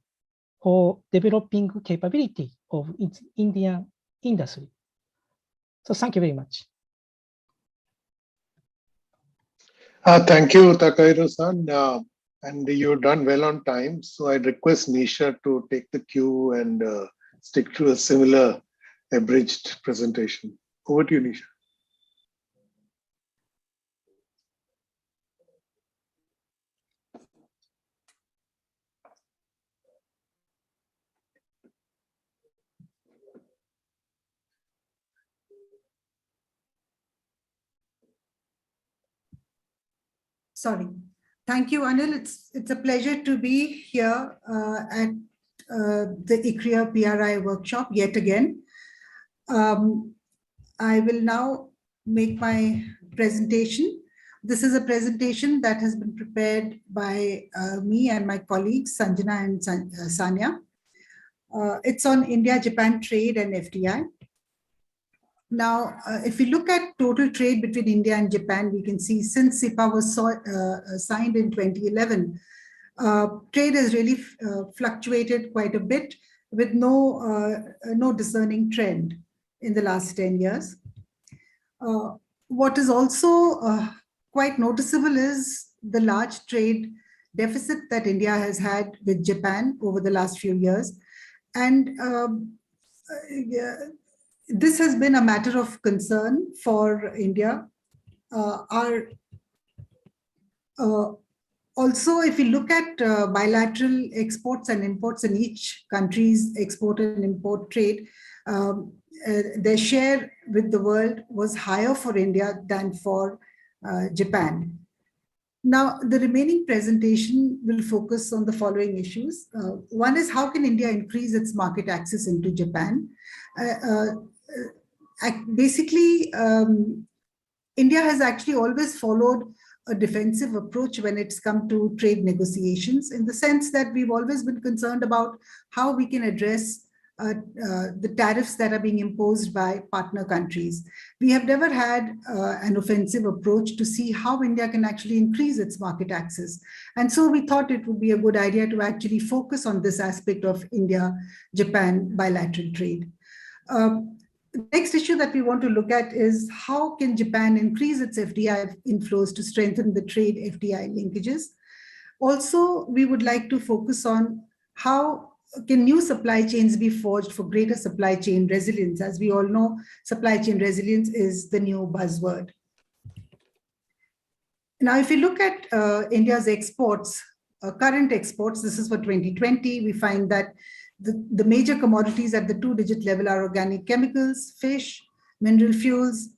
for developing capability of its Indian industry. So thank you very much. Thank you, Takahiro-san. And you've done well on time. So I'd request Nisha to take the cue and stick to a similar abridged presentation. Over to you, Nisha. Sorry. Thank you, Anil. It's a pleasure to be here at the ICRIER-PRI workshop yet again. I will now make my presentation. This is a presentation that has been prepared by me and my colleagues, Sanjana and Sanya. It's on India-Japan trade and FDI. Now, if we look at total trade between India and Japan, we can see since CEPA was signed in 2011, trade has really fluctuated quite a bit with no discerning trend in the last 10 years. What is also quite noticeable is the large trade deficit that India has had with Japan over the last few years. And this has been a matter of concern for India. Also, if we look at bilateral exports and imports in each country's export and import trade, their share with the world was higher for India than for Japan. Now, the remaining presentation will focus on the following issues. One is how can India increase its market access into Japan? Basically, India has actually always followed a defensive approach when it's come to trade negotiations, in the sense that we've always been concerned about how we can address the tariffs that are being imposed by partner countries. We have never had an offensive approach to see how India can actually increase its market access. And so we thought it would be a good idea to actually focus on this aspect of India-Japan bilateral trade. The next issue that we want to look at is how can Japan increase its FDI inflows to strengthen the trade FDI linkages. Also, we would like to focus on how can new supply chains be forged for greater supply chain resilience? As we all know, supply chain resilience is the new buzzword. Now, if we look at India's exports, current exports, this is for 2020, we find that the major commodities at the two-digit level are organic chemicals, fish, mineral fuels,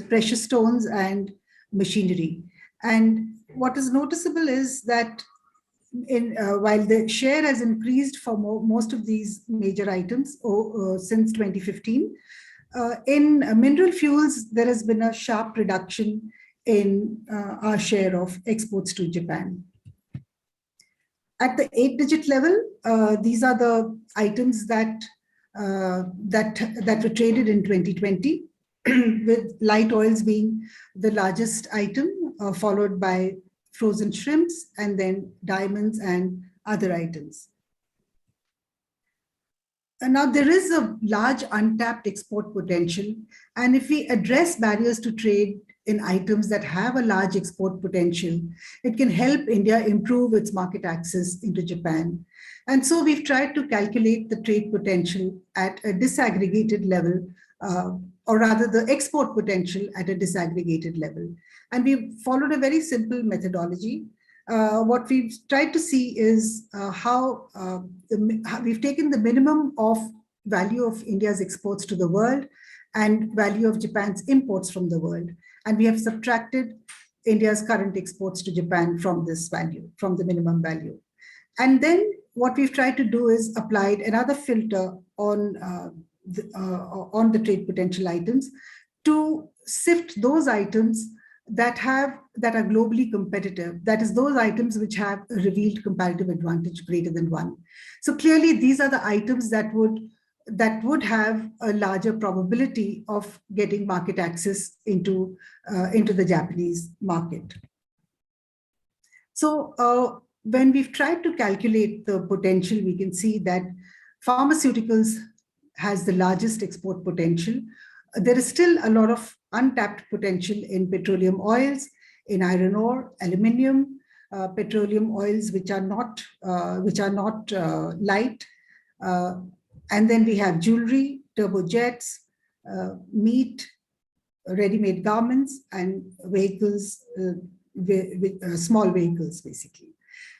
precious stones, and machinery. And what is noticeable is that while the share has increased for most of these major items since 2015, in mineral fuels, there has been a sharp reduction in our share of exports to Japan. At the 8-digit level, these are the items that were traded in 2020, with light oils being the largest item, followed by frozen shrimps, and then diamonds and other items. And now there is a large untapped export potential. And if we address barriers to trade in items that have a large export potential, it can help India improve its market access into Japan. And so we've tried to calculate the trade potential at a disaggregated level, or rather the export potential at a disaggregated level. And we've followed a very simple methodology. What we've tried to see is how we've taken the minimum of value of India's exports to the world and value of Japan's imports from the world. And we have subtracted India's current exports to Japan from this value, from the minimum value. And then what we've tried to do is applied another filter on the trade potential items to sift those items that are globally competitive. That is, those items which have a revealed comparative advantage greater than 1. So clearly, these are the items that would have a larger probability of getting market access into the Japanese market. So when we've tried to calculate the potential, we can see that pharmaceuticals has the largest export potential. There is still a lot of untapped potential in petroleum oils, in iron ore, aluminium, petroleum oils which are not light. And then we have jewelry, turbojets, meat, ready-made garments, and vehicles, small vehicles, basically.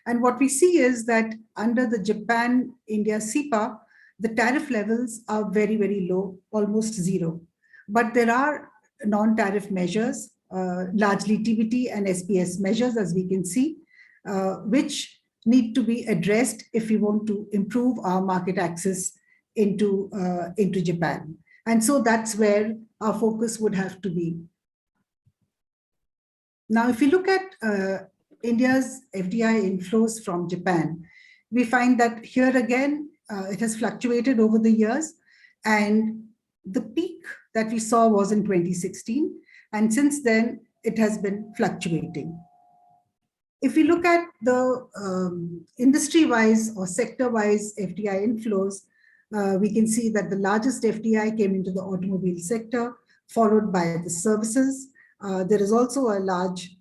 And what we see is that under the Japan-India CEPA, the tariff levels are very, very low, almost zero. But there are non-tariff measures, largely TBT and SPS measures, as we can see, which need to be addressed if we want to improve our market access into Japan. And so that's where our focus would have to be. Now, if you look at India's FDI inflows from Japan, we find that here again, it has fluctuated over the years. And the peak that we saw was in 2016. And since then, it has been fluctuating. If we look at the industry-wise or sector-wise FDI inflows, we can see that the largest FDI came into the automobile sector, followed by the services. There is also a large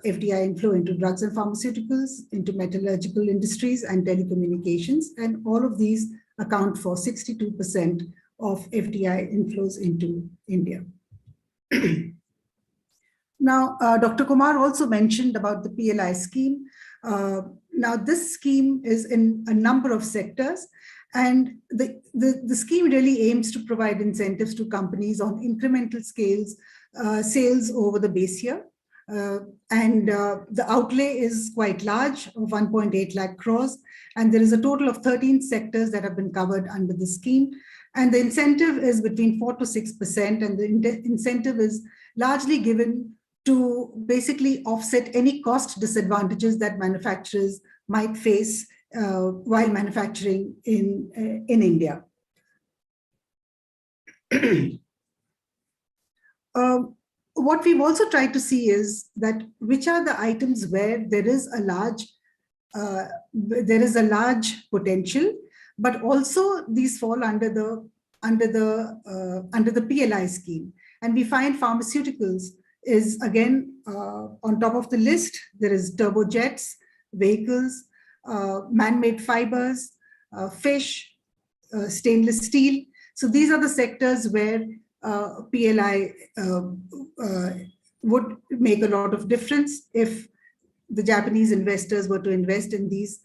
FDI inflow into drugs and pharmaceuticals, into metallurgical industries and telecommunications, and all of these account for 62% of FDI inflows into India. Now, Dr. Kumar also mentioned about the PLI scheme. Now, this scheme is in a number of sectors, and the scheme really aims to provide incentives to companies on incremental sales over the base year. The outlay is quite large, 1.8 lakh crores, and there is a total of 13 sectors that have been covered under the scheme. And the incentive is between 4 to 6%, and the incentive is largely given to basically offset any cost disadvantages that manufacturers might face while manufacturing in India. What we've also tried to see is that which are the items where there is a large potential, but also these fall under the PLI scheme. And we find pharmaceuticals is again on top of the list. There is turbojets, vehicles, man-made fibers, fish, stainless steel. So these are the sectors where PLI would make a lot of difference if the Japanese investors were to invest in these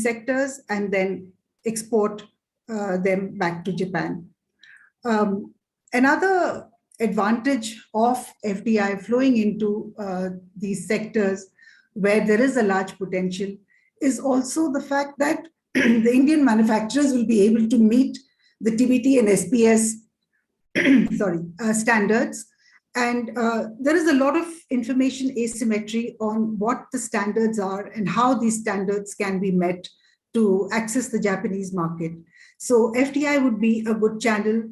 sectors and then export them back to Japan. Another advantage of FDI flowing into these sectors where there is a large potential is also the fact that the Indian manufacturers will be able to meet the TBT and SPS standards. And there is a lot of information asymmetry on what the standards are and how these standards can be met to access the Japanese market. So FDI would be a good channel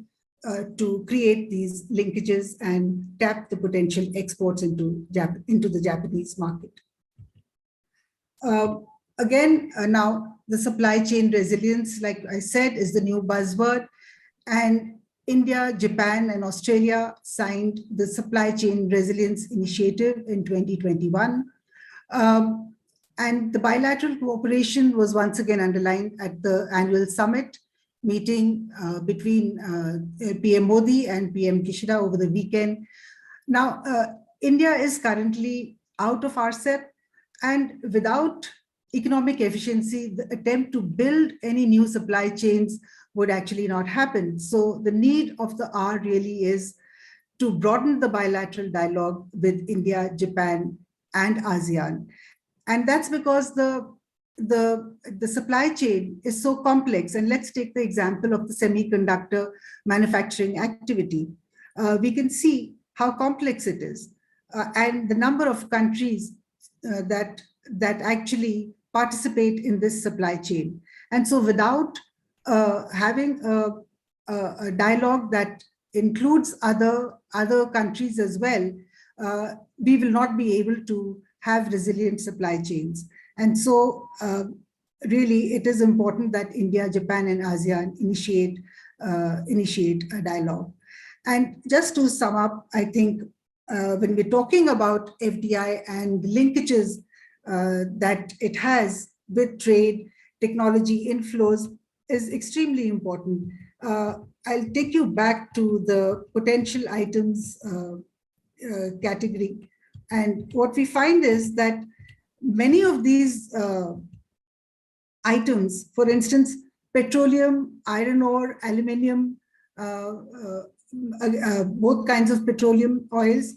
to create these linkages and tap the potential exports into the Japanese market. Now the supply chain resilience, like I said, is the new buzzword. And India, Japan, and Australia signed the Supply Chain Resilience Initiative in 2021. And the bilateral cooperation was once again underlined at the annual summit meeting between PM Modi and PM Kishida over the weekend. Now, India is currently out of RCEP, and without economic efficiency, the attempt to build any new supply chains would actually not happen. So the need of the hour really is to broaden the bilateral dialogue with India, Japan, and ASEAN. And that's because the supply chain is so complex. And let's take the example of the semiconductor manufacturing activity. We can see how complex it is and the number of countries that actually participate in this supply chain. And so without having a dialogue that includes other countries as well, we will not be able to have resilient supply chains. And so really it is important that India, Japan, and ASEAN initiate a dialogue. And just to sum up, I think when we're talking about FDI and the linkages that it has with trade, technology, inflows is extremely important. I'll take you back to the potential items category. And what we find is that many of these items, for instance, petroleum, iron ore, aluminium, both kinds of petroleum oils,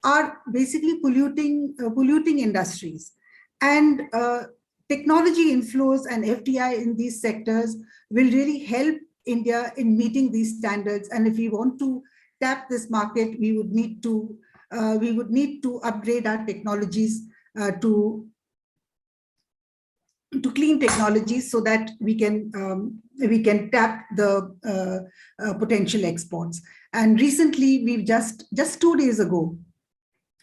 are basically polluting industries. And technology inflows and FDI in these sectors will really help India in meeting these standards. And if we want to tap this market, we would need to upgrade our technologies to clean technologies so that we can tap the potential exports. And recently, we've just 2 days ago,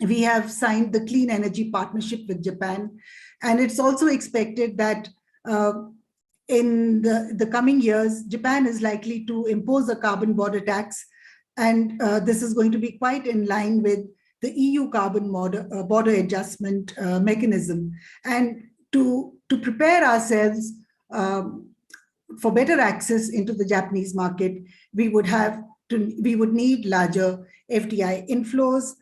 we have signed the Clean Energy Partnership with Japan. And it's also expected that in the coming years, Japan is likely to impose a carbon border tax. And this is going to be quite in line with the EU carbon border adjustment mechanism. And to prepare ourselves for better access into the Japanese market, we would need larger FDI inflows,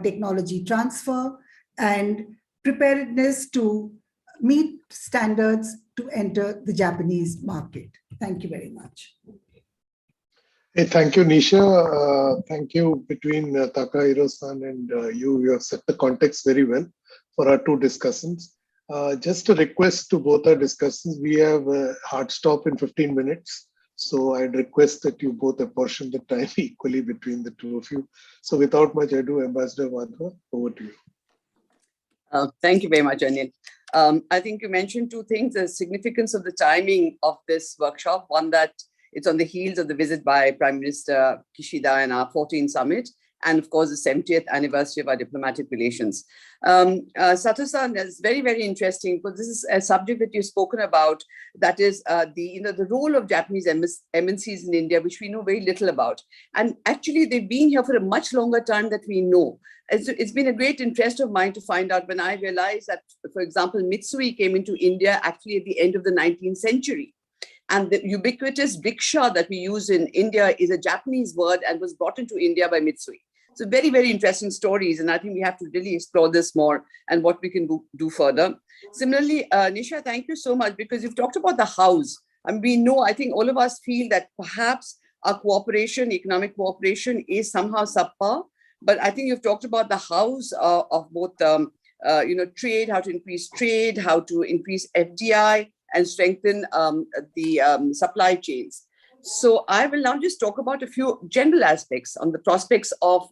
technology transfer, and preparedness to meet standards to enter the Japanese market. Thank you very much. Hey, thank you, Nisha. Thank you. Between Takahiro-san and you have set the context very well for our two discussants. Just a request to both our discussants. We have a hard stop in 15 minutes. So I'd request that you both apportion the time equally between the two of you. So without much ado, Ambassador Wadhwa, over to you. Thank you very much, Anil. I think you mentioned two things: the significance of the timing of this workshop. One, that it's on the heels of the visit by Prime Minister Kishida and our 14th summit, and of course, the 70th anniversary of our diplomatic relations. Sato-san, is very, very interesting, because this is a subject that you've spoken about, that is the role of Japanese MNCs in India, which we know very little about. And actually, they've been here for a much longer time that we know. It's been a great interest of mine to find out when I realized that, for example, Mitsui came into India actually at the end of the 19th century. And the ubiquitous rickshaw that we use in India is a Japanese word and was brought into India by Mitsui. So very, very interesting stories. And I think we have to really explore this more and what we can do further. Similarly, Nisha, thank you so much, because you've talked about the house. And we know, I think all of us feel that perhaps our cooperation, economic cooperation, is somehow subpar. But I think you've talked about the house of both, trade, how to increase trade, how to increase FDI, and strengthen the supply chains. So I will now just talk about a few general aspects on the prospects of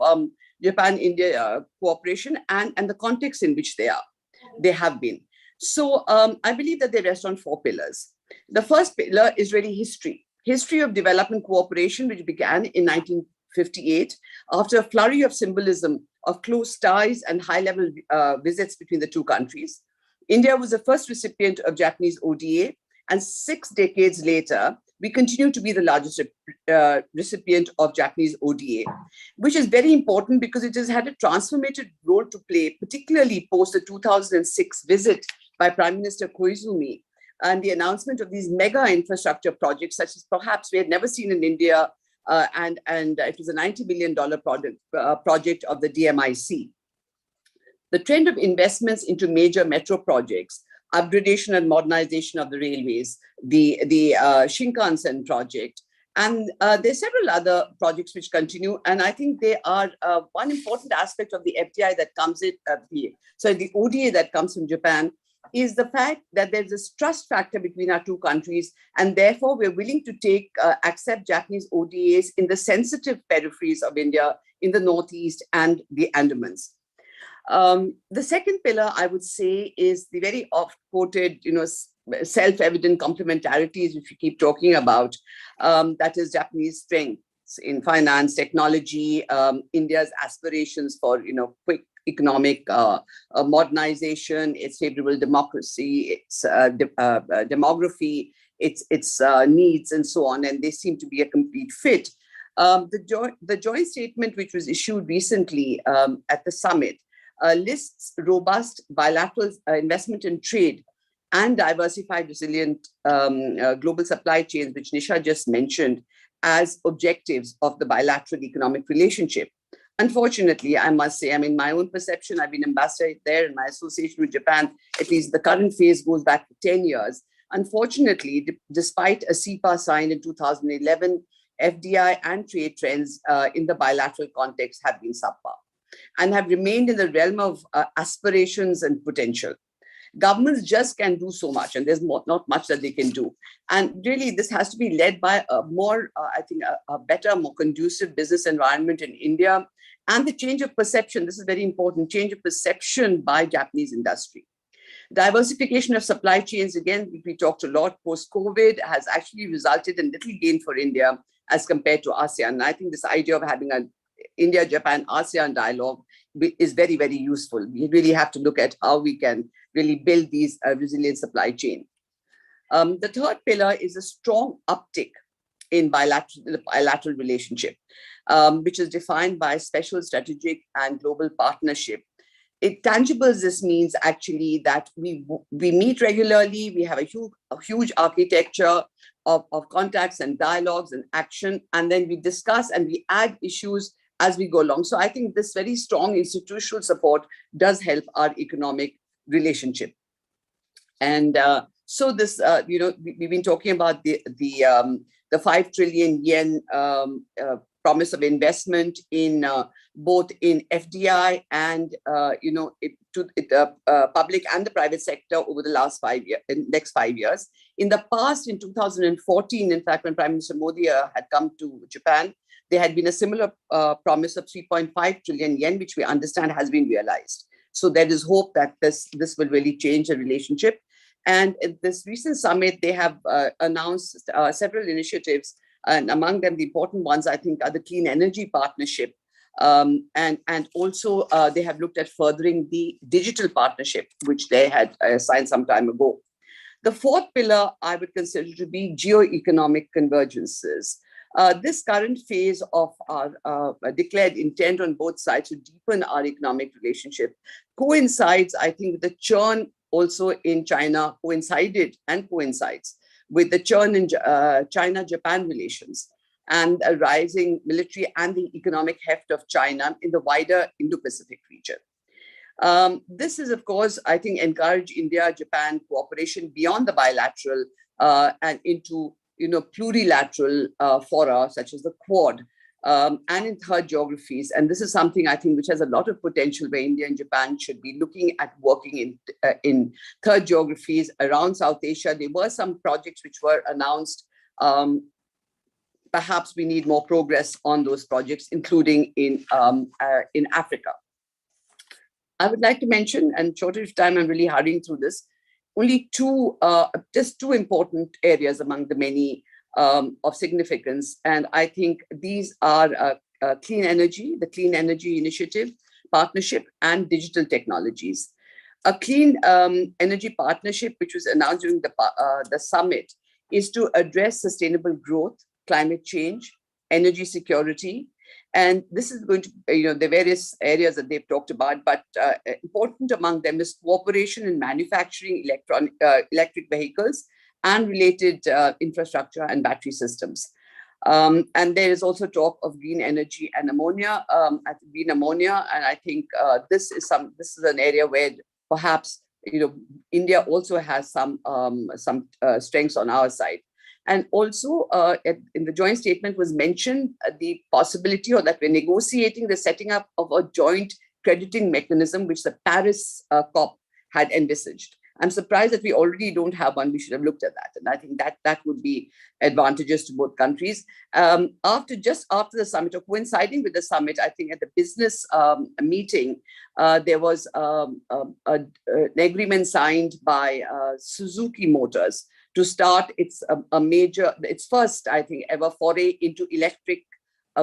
Japan-India cooperation and the context in which they have been. So I believe that they rest on 4 pillars. The first pillar is really history of development cooperation, which began in 1958 after a flurry of symbolism of close ties and high-level visits between the two countries. India was the first recipient of Japanese ODA, and 6 decades later, we continue to be the largest recipient of Japanese ODA, which is very important because it has had a transformative role to play, particularly post the 2006 visit by Prime Minister Koizumi and the announcement of these mega infrastructure projects, such as perhaps we had never seen in India, and it was a $90 billion project of the DMIC. The trend of investments into major metro projects, upgradation and modernization of the railways, the Shinkansen project, and there's several other projects which continue. And I think they are one important aspect of the FDI that comes the ODA that comes from Japan is the fact that there's this trust factor between our two countries, and therefore we're willing to accept Japanese ODAs in the sensitive peripheries of India, in the Northeast and the Andamans. The second pillar, I would say, is the very oft-quoted, self-evident complementarities, which we keep talking about. That is Japanese strengths in finance, technology, India's aspirations for, quick economic modernization, its favorable democracy, its demography, its needs, and so on. And they seem to be a complete fit. The joint statement, which was issued recently at the summit, lists robust bilateral investment in trade and diversified, resilient global supply chains, which Nisha just mentioned, as objectives of the bilateral economic relationship. Unfortunately, I must say, my own perception, I've been ambassador there, and my association with Japan, at least the current phase, goes back to 10 years. Unfortunately, despite a CEPA signed in 2011, FDI and trade trends in the bilateral context have been subpar and have remained in the realm of aspirations and potential. Governments just can do so much, and there's not much that they can do. And really, this has to be led by a more, I think, a better, more conducive business environment in India, and the change of perception. This is very important, change of perception by Japanese industry. Diversification of supply chains, again, we talked a lot post-COVID, has actually resulted in little gain for India as compared to ASEAN. And I think this idea of having an India-Japan-ASEAN dialogue is very, very useful. We really have to look at how we can really build these resilient supply chain. The third pillar is a strong uptick in the bilateral relationship, which is defined by special strategic and global partnership. Tangibles, this means actually that we meet regularly, we have a huge architecture of contacts and dialogues and action, and then we discuss and we add issues as we go along. So I think this very strong institutional support does help our economic relationship. And so this, we've been talking about the 5 trillion yen promise of investment in both in FDI and public and the private sector over the next 5 years. In the past, in 2014, in fact, when Prime Minister Modi had come to Japan, there had been a similar promise of 3.5 trillion yen, which we understand has been realized. So there is hope that this will really change the relationship. And at this recent summit, they have announced several initiatives, and among them, the important ones, I think, are the Clean Energy Partnership. And also, they have looked at furthering the digital partnership, which they had signed some time ago. The fourth pillar I would consider to be geo-economic convergences. This current phase of our declared intent on both sides to deepen our economic relationship coincides, I think, with the churn also in China, coincides with the churn in China-Japan relations and a rising military and the economic heft of China in the wider Indo-Pacific region. This is, of course, I think, encourage India-Japan cooperation beyond the bilateral and into plurilateral fora, such as the Quad, and in third geographies. And this is something, I think, which has a lot of potential, where India and Japan should be looking at working in third geographies around South Asia. There were some projects which were announced. Perhaps we need more progress on those projects, including in Africa. I would like to mention, and shortage of time, I'm really hurrying through this, only just two important areas among the many of significance. And I think these are clean energy, the Clean Energy Initiative, Partnership, and digital technologies. A Clean Energy Partnership, which was announced during the summit, is to address sustainable growth, climate change, energy security. And this is going to, the various areas that they've talked about, but important among them is cooperation in manufacturing electric vehicles and related infrastructure and battery systems. And there is also talk of green energy and ammonia, green ammonia. And I think this is an area where perhaps India also has some strengths on our side. And also in the joint statement was mentioned the possibility, or that we're negotiating the setting up of a joint crediting mechanism, which the Paris COP had envisaged. I'm surprised that we already don't have one. We should have looked at that. And I think that would be advantageous to both countries. Just after the summit, or coinciding with the summit, I think at the business meeting, there was an agreement signed by Suzuki Motors to start its first, I think, ever foray into electric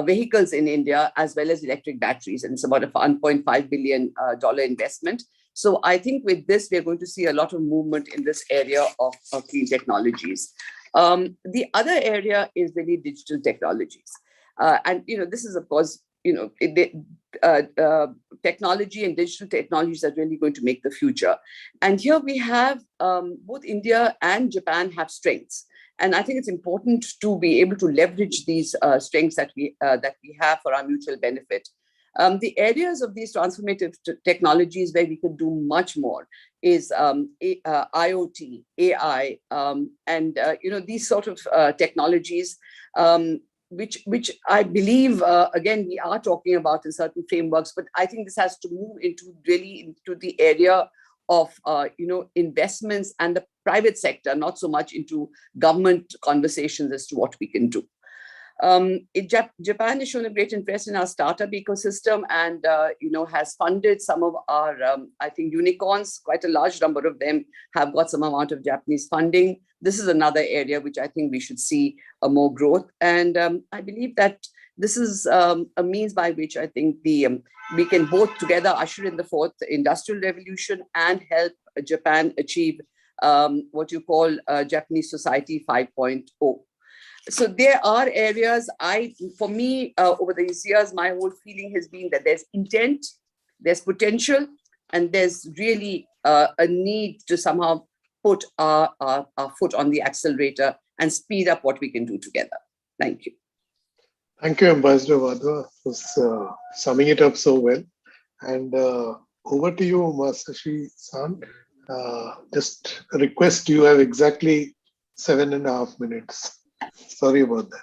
vehicles in India, as well as electric batteries. And it's about a $1.5 billion investment. So I think with this, we're going to see a lot of movement in this area of clean technologies. The other area is really digital technologies. And this is, of course, technology and digital technologies are really going to make the future. And here we have both India and Japan have strengths. And I think it's important to be able to leverage these strengths that we have for our mutual benefit. The areas of these transformative technologies where we can do much more is IoT, AI, and these sort of technologies, which I believe, again, we are talking about in certain frameworks, but I think this has to move into the area of investments and the private sector, not so much into government conversations as to what we can do. Japan has shown a great interest in our startup ecosystem and has funded some of our I think unicorns. Quite a large number of them have got some amount of Japanese funding. This is another area which I think we should see more growth, and I believe that this is a means by which I think we can both together usher in the fourth industrial revolution and help Japan achieve what you call Japanese Society 5.0. So there are areas, for me, over these years, my whole feeling has been that there's intent, there's potential, and there's really a need to somehow put our foot on the accelerator and speed up what we can do together. Thank you. Thank you, Ambassador Wadhwa, for summing it up so well. And over to you, Masashi-san. Just a request, you have exactly 7.5 minutes. Sorry about that.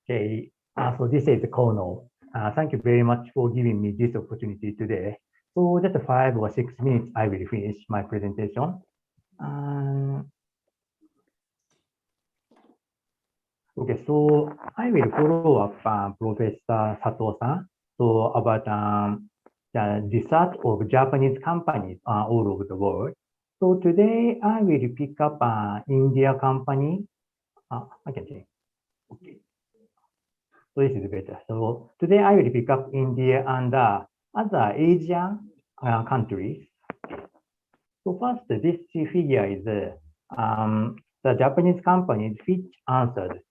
Okay, so this is Kono. Thank you very much for giving me this opportunity today. So just 5 or 6 minutes, I will finish my presentation. Okay, so I will follow up Professor Sato-san. So about the research of Japanese companies all over the world. So today I will pick up India company. I can say, okay. So this is better. So today I will pick up India and other Asian countries. So first, this figure is the Japanese companies which answered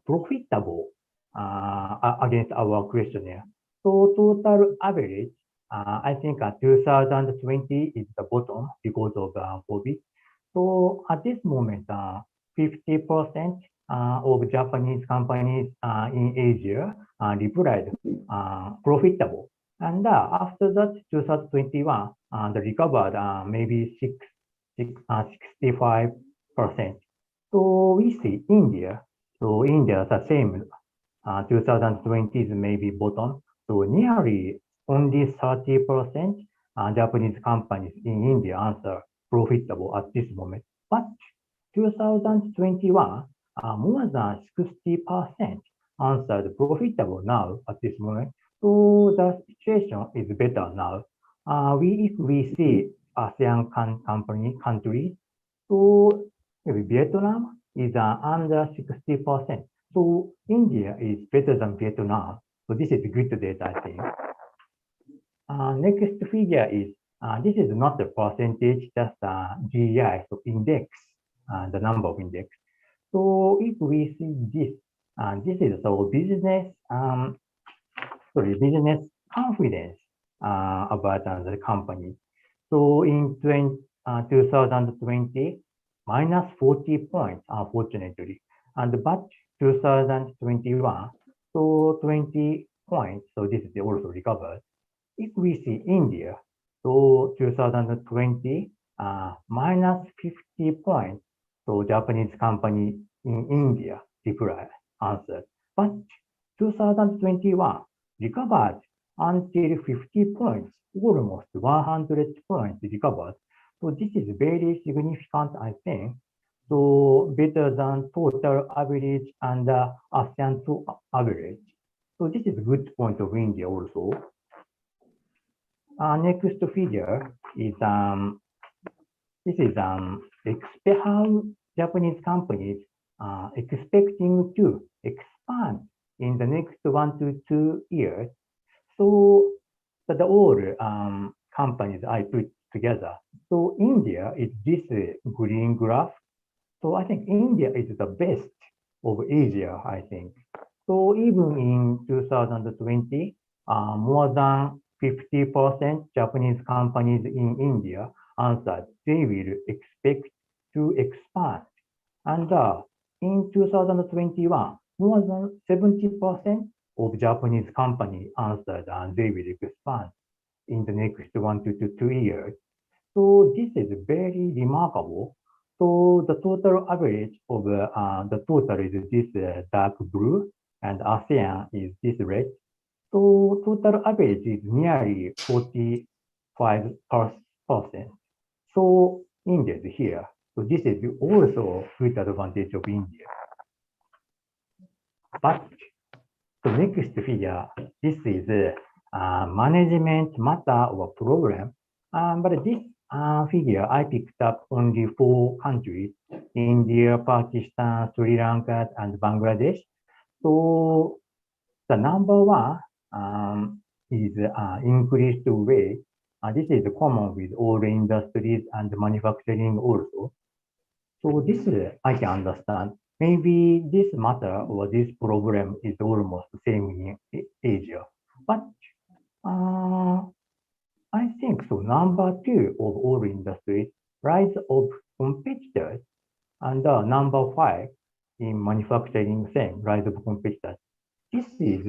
profitable against our questionnaire. So total average, I think 2020 is the bottom because of COVID. So at this moment, 50% of Japanese companies in Asia replied profitable. And after that, 2021, the recovered maybe 65%. So we see India. So India is the same. 2020 is maybe bottom. So nearly only 30% Japanese companies in India answer profitable at this moment. But 2021, more than 60% answered profitable now at this moment. So the situation is better now. If we see ASEAN countries, so maybe Vietnam is under 60%. So India is better than Vietnam. So this is good data, I think. Next figure is, this is not the percentage, just GI, so index, the number of index. So if we see this, this is so business, business confidence about the company. So in 2020, minus 40 points, unfortunately. And but 2021, so 20 points. So this is also recovered. If we see India, so 2020, minus 50 points. So Japanese company in India replied, answered. But 2021 recovered until 50 points, almost 100 points recovered. So this is very significant, I think. So better than total average and ASEAN 2 average. So this is a good point of India also. Next figure is this is how Japanese companies expecting to expand in the next 1 to 2 years. So the all companies I put together. So India is this green graph. So I think India is the best of Asia, I think. So even in 2020, more than 50% Japanese companies in India answered they will expect to expand. And in 2021, more than 70% of Japanese companies answered and they will expand in the next 1 to 2 years. So this is very remarkable. So the total average of the total is this dark blue. and ASEAN is this rate. So total average is nearly 45%. So India is here. So this is also good advantage of India. But the next figure, this is management matter or problem. But this figure, I picked up only 4 countries, India, Pakistan, Sri Lanka, and Bangladesh. So the number 1 is increased wage. This is common with all industries and manufacturing also. So this I can understand. Maybe this matter or this problem is almost the same in Asia. But I think so. Number 2 of all industries, rise of competitors, and number 5 in manufacturing, same rise of competitors. This is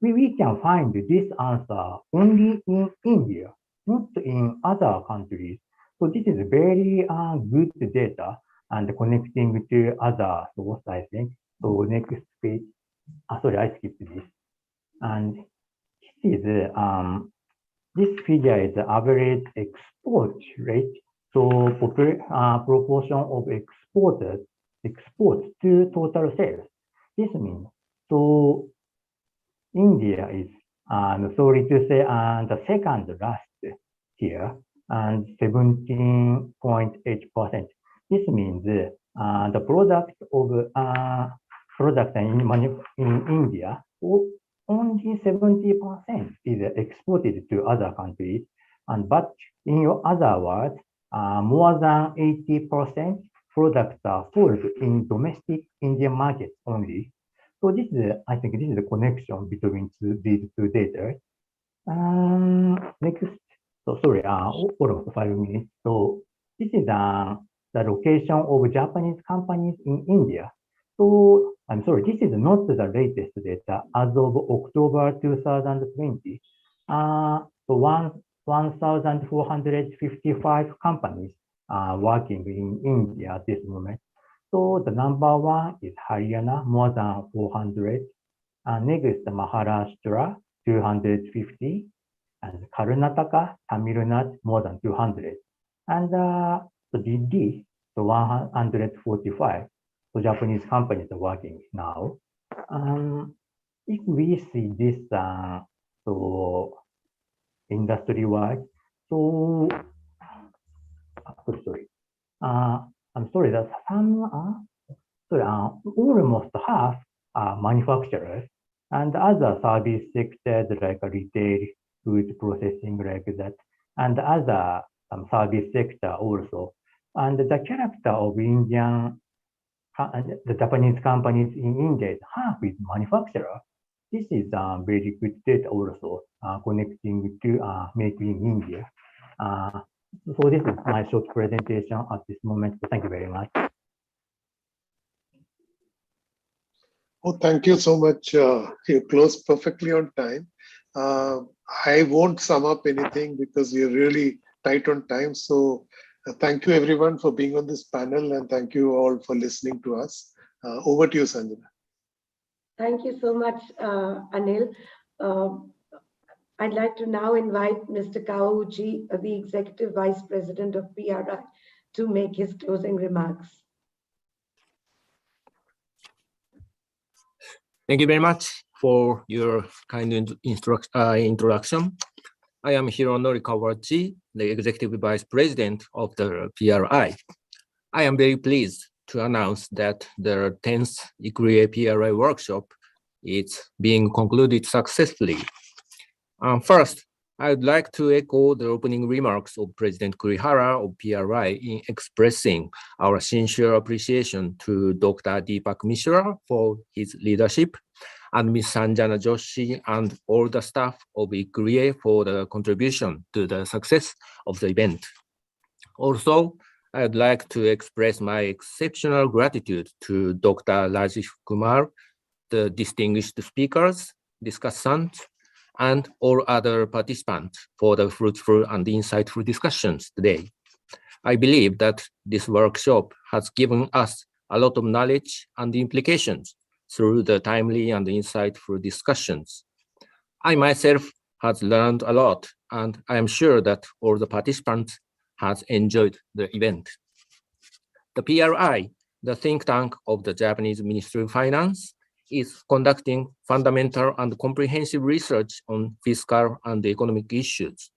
we can find this answer only in India, not in other countries. So this is very good data and connecting to other source, I think. So next page. Sorry, I skipped this. And this is this figure is the average export rate. So proportion of exports to total sales. This means so India is sorry to say the second last here and 17.8%. This means the product in India only 70% is exported to other countries, but in other words, more than 80% products are sold in domestic Indian market only. So this is, I think, this is the connection between these two data. Next, so sorry, almost 5 minutes. So this is the location of Japanese companies in India. So I'm sorry, this is not the latest data as of October 2020. So 1,455 companies are working in India at this moment. So the number 1 is Haryana, more than 400. Next, Maharashtra, 250. And Karnataka, Tamil Nadu, more than 200. And so Delhi, so 145. So Japanese companies are working now. If we see this, so industry-wide, so sorry. I'm sorry that some almost half are manufacturers and other service sectors like retail, food processing like that, and other service sector also. And the character of Indian, the Japanese companies in India is half is manufacturer. This is very good data also connecting to making in India. So this is my short presentation at this moment. Thank you very much. Oh, thank you so much. You closed perfectly on time. I won't sum up anything because we're really tight on time. So thank you everyone for being on this panel and thank you all for listening to us. Over to you, Sanjana. Thank you so much, Anil. I'd like to now invite Mr. Kawauchi, the Executive Vice President of PRI, to make his closing remarks. Thank you very much for your kind introduction. I am Hironori Kawauchi, the Executive Vice President of the PRI. I am very pleased to announce that the 10th ICRIER-PRI workshop is being concluded successfully. First, I would like to echo the opening remarks of President Kurihara of PRI in expressing our sincere appreciation to Dr. DEEPAK MISHRA for his leadership and Ms. Sanjana Joshi and all the staff of ICRIER for the contribution to the success of the event. Also, I would like to express my exceptional gratitude to Dr. RAJIV KUMAR, the distinguished speakers, discussants, and all other participants for the fruitful and insightful discussions today. I believe that this workshop has given us a lot of knowledge and implications through the timely and insightful discussions. I myself has learned a lot, and I am sure that all the participants has enjoyed the event. The PRI, the think tank of the Japanese Ministry of Finance, is conducting fundamental and comprehensive research on fiscal and economic issues.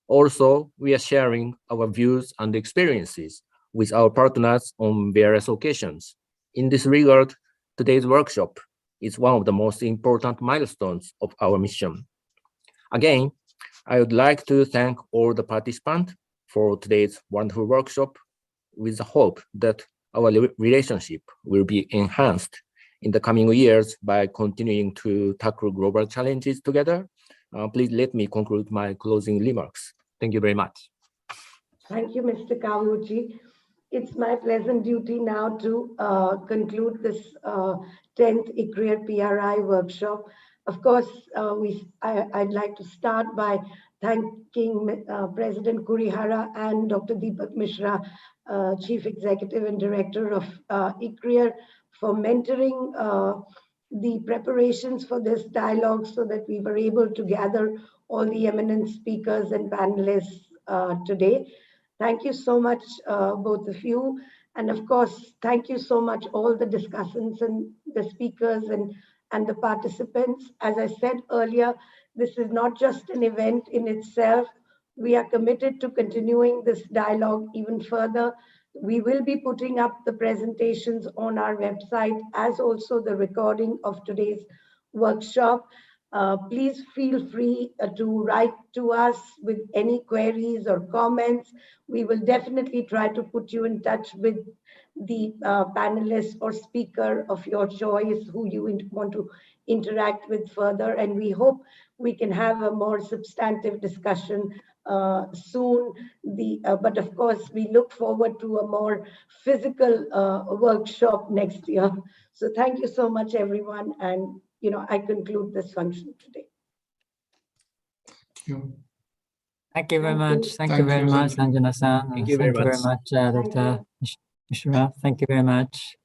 Also, we are sharing our views and experiences with our partners on various occasions. In this regard, today's workshop is one of the most important milestones of our mission. Again, I would like to thank all the participants for today's wonderful workshop, with the hope that our relationship will be enhanced in the coming years by continuing to tackle global challenges together. Please let me conclude my closing remarks. Thank you very much. Thank you, Mr. Kawamoto. It's my pleasant duty now to conclude this 10th ICRIER-PRI workshop. Of course, I'd like to start by thanking President KURIHARA and Dr. DEEPAK MISHRA, Chief Executive and Director of ICRIER, for mentoring the preparations for this dialogue so that we were able to gather all the eminent speakers and panelists today. Thank you so much, both of you. And of course, thank you so much, all the discussants and the speakers and the participants. As I said earlier, this is not just an event in itself. We are committed to continuing this dialogue even further. We will be putting up the presentations on our website, as also the recording of today's workshop. Please feel free to write to us with any queries or comments. We will definitely try to put you in touch with the panelist or speaker of your choice who you want to interact with further. And we hope we can have a more substantive discussion soon. But of course, we look forward to a more physical workshop next year. So thank you so much, everyone. And I conclude this function today. Thank you. Thank you very much. Thank you very much, Sanjana-san. Thank you very much. Dr. Mishra. Thank you very much.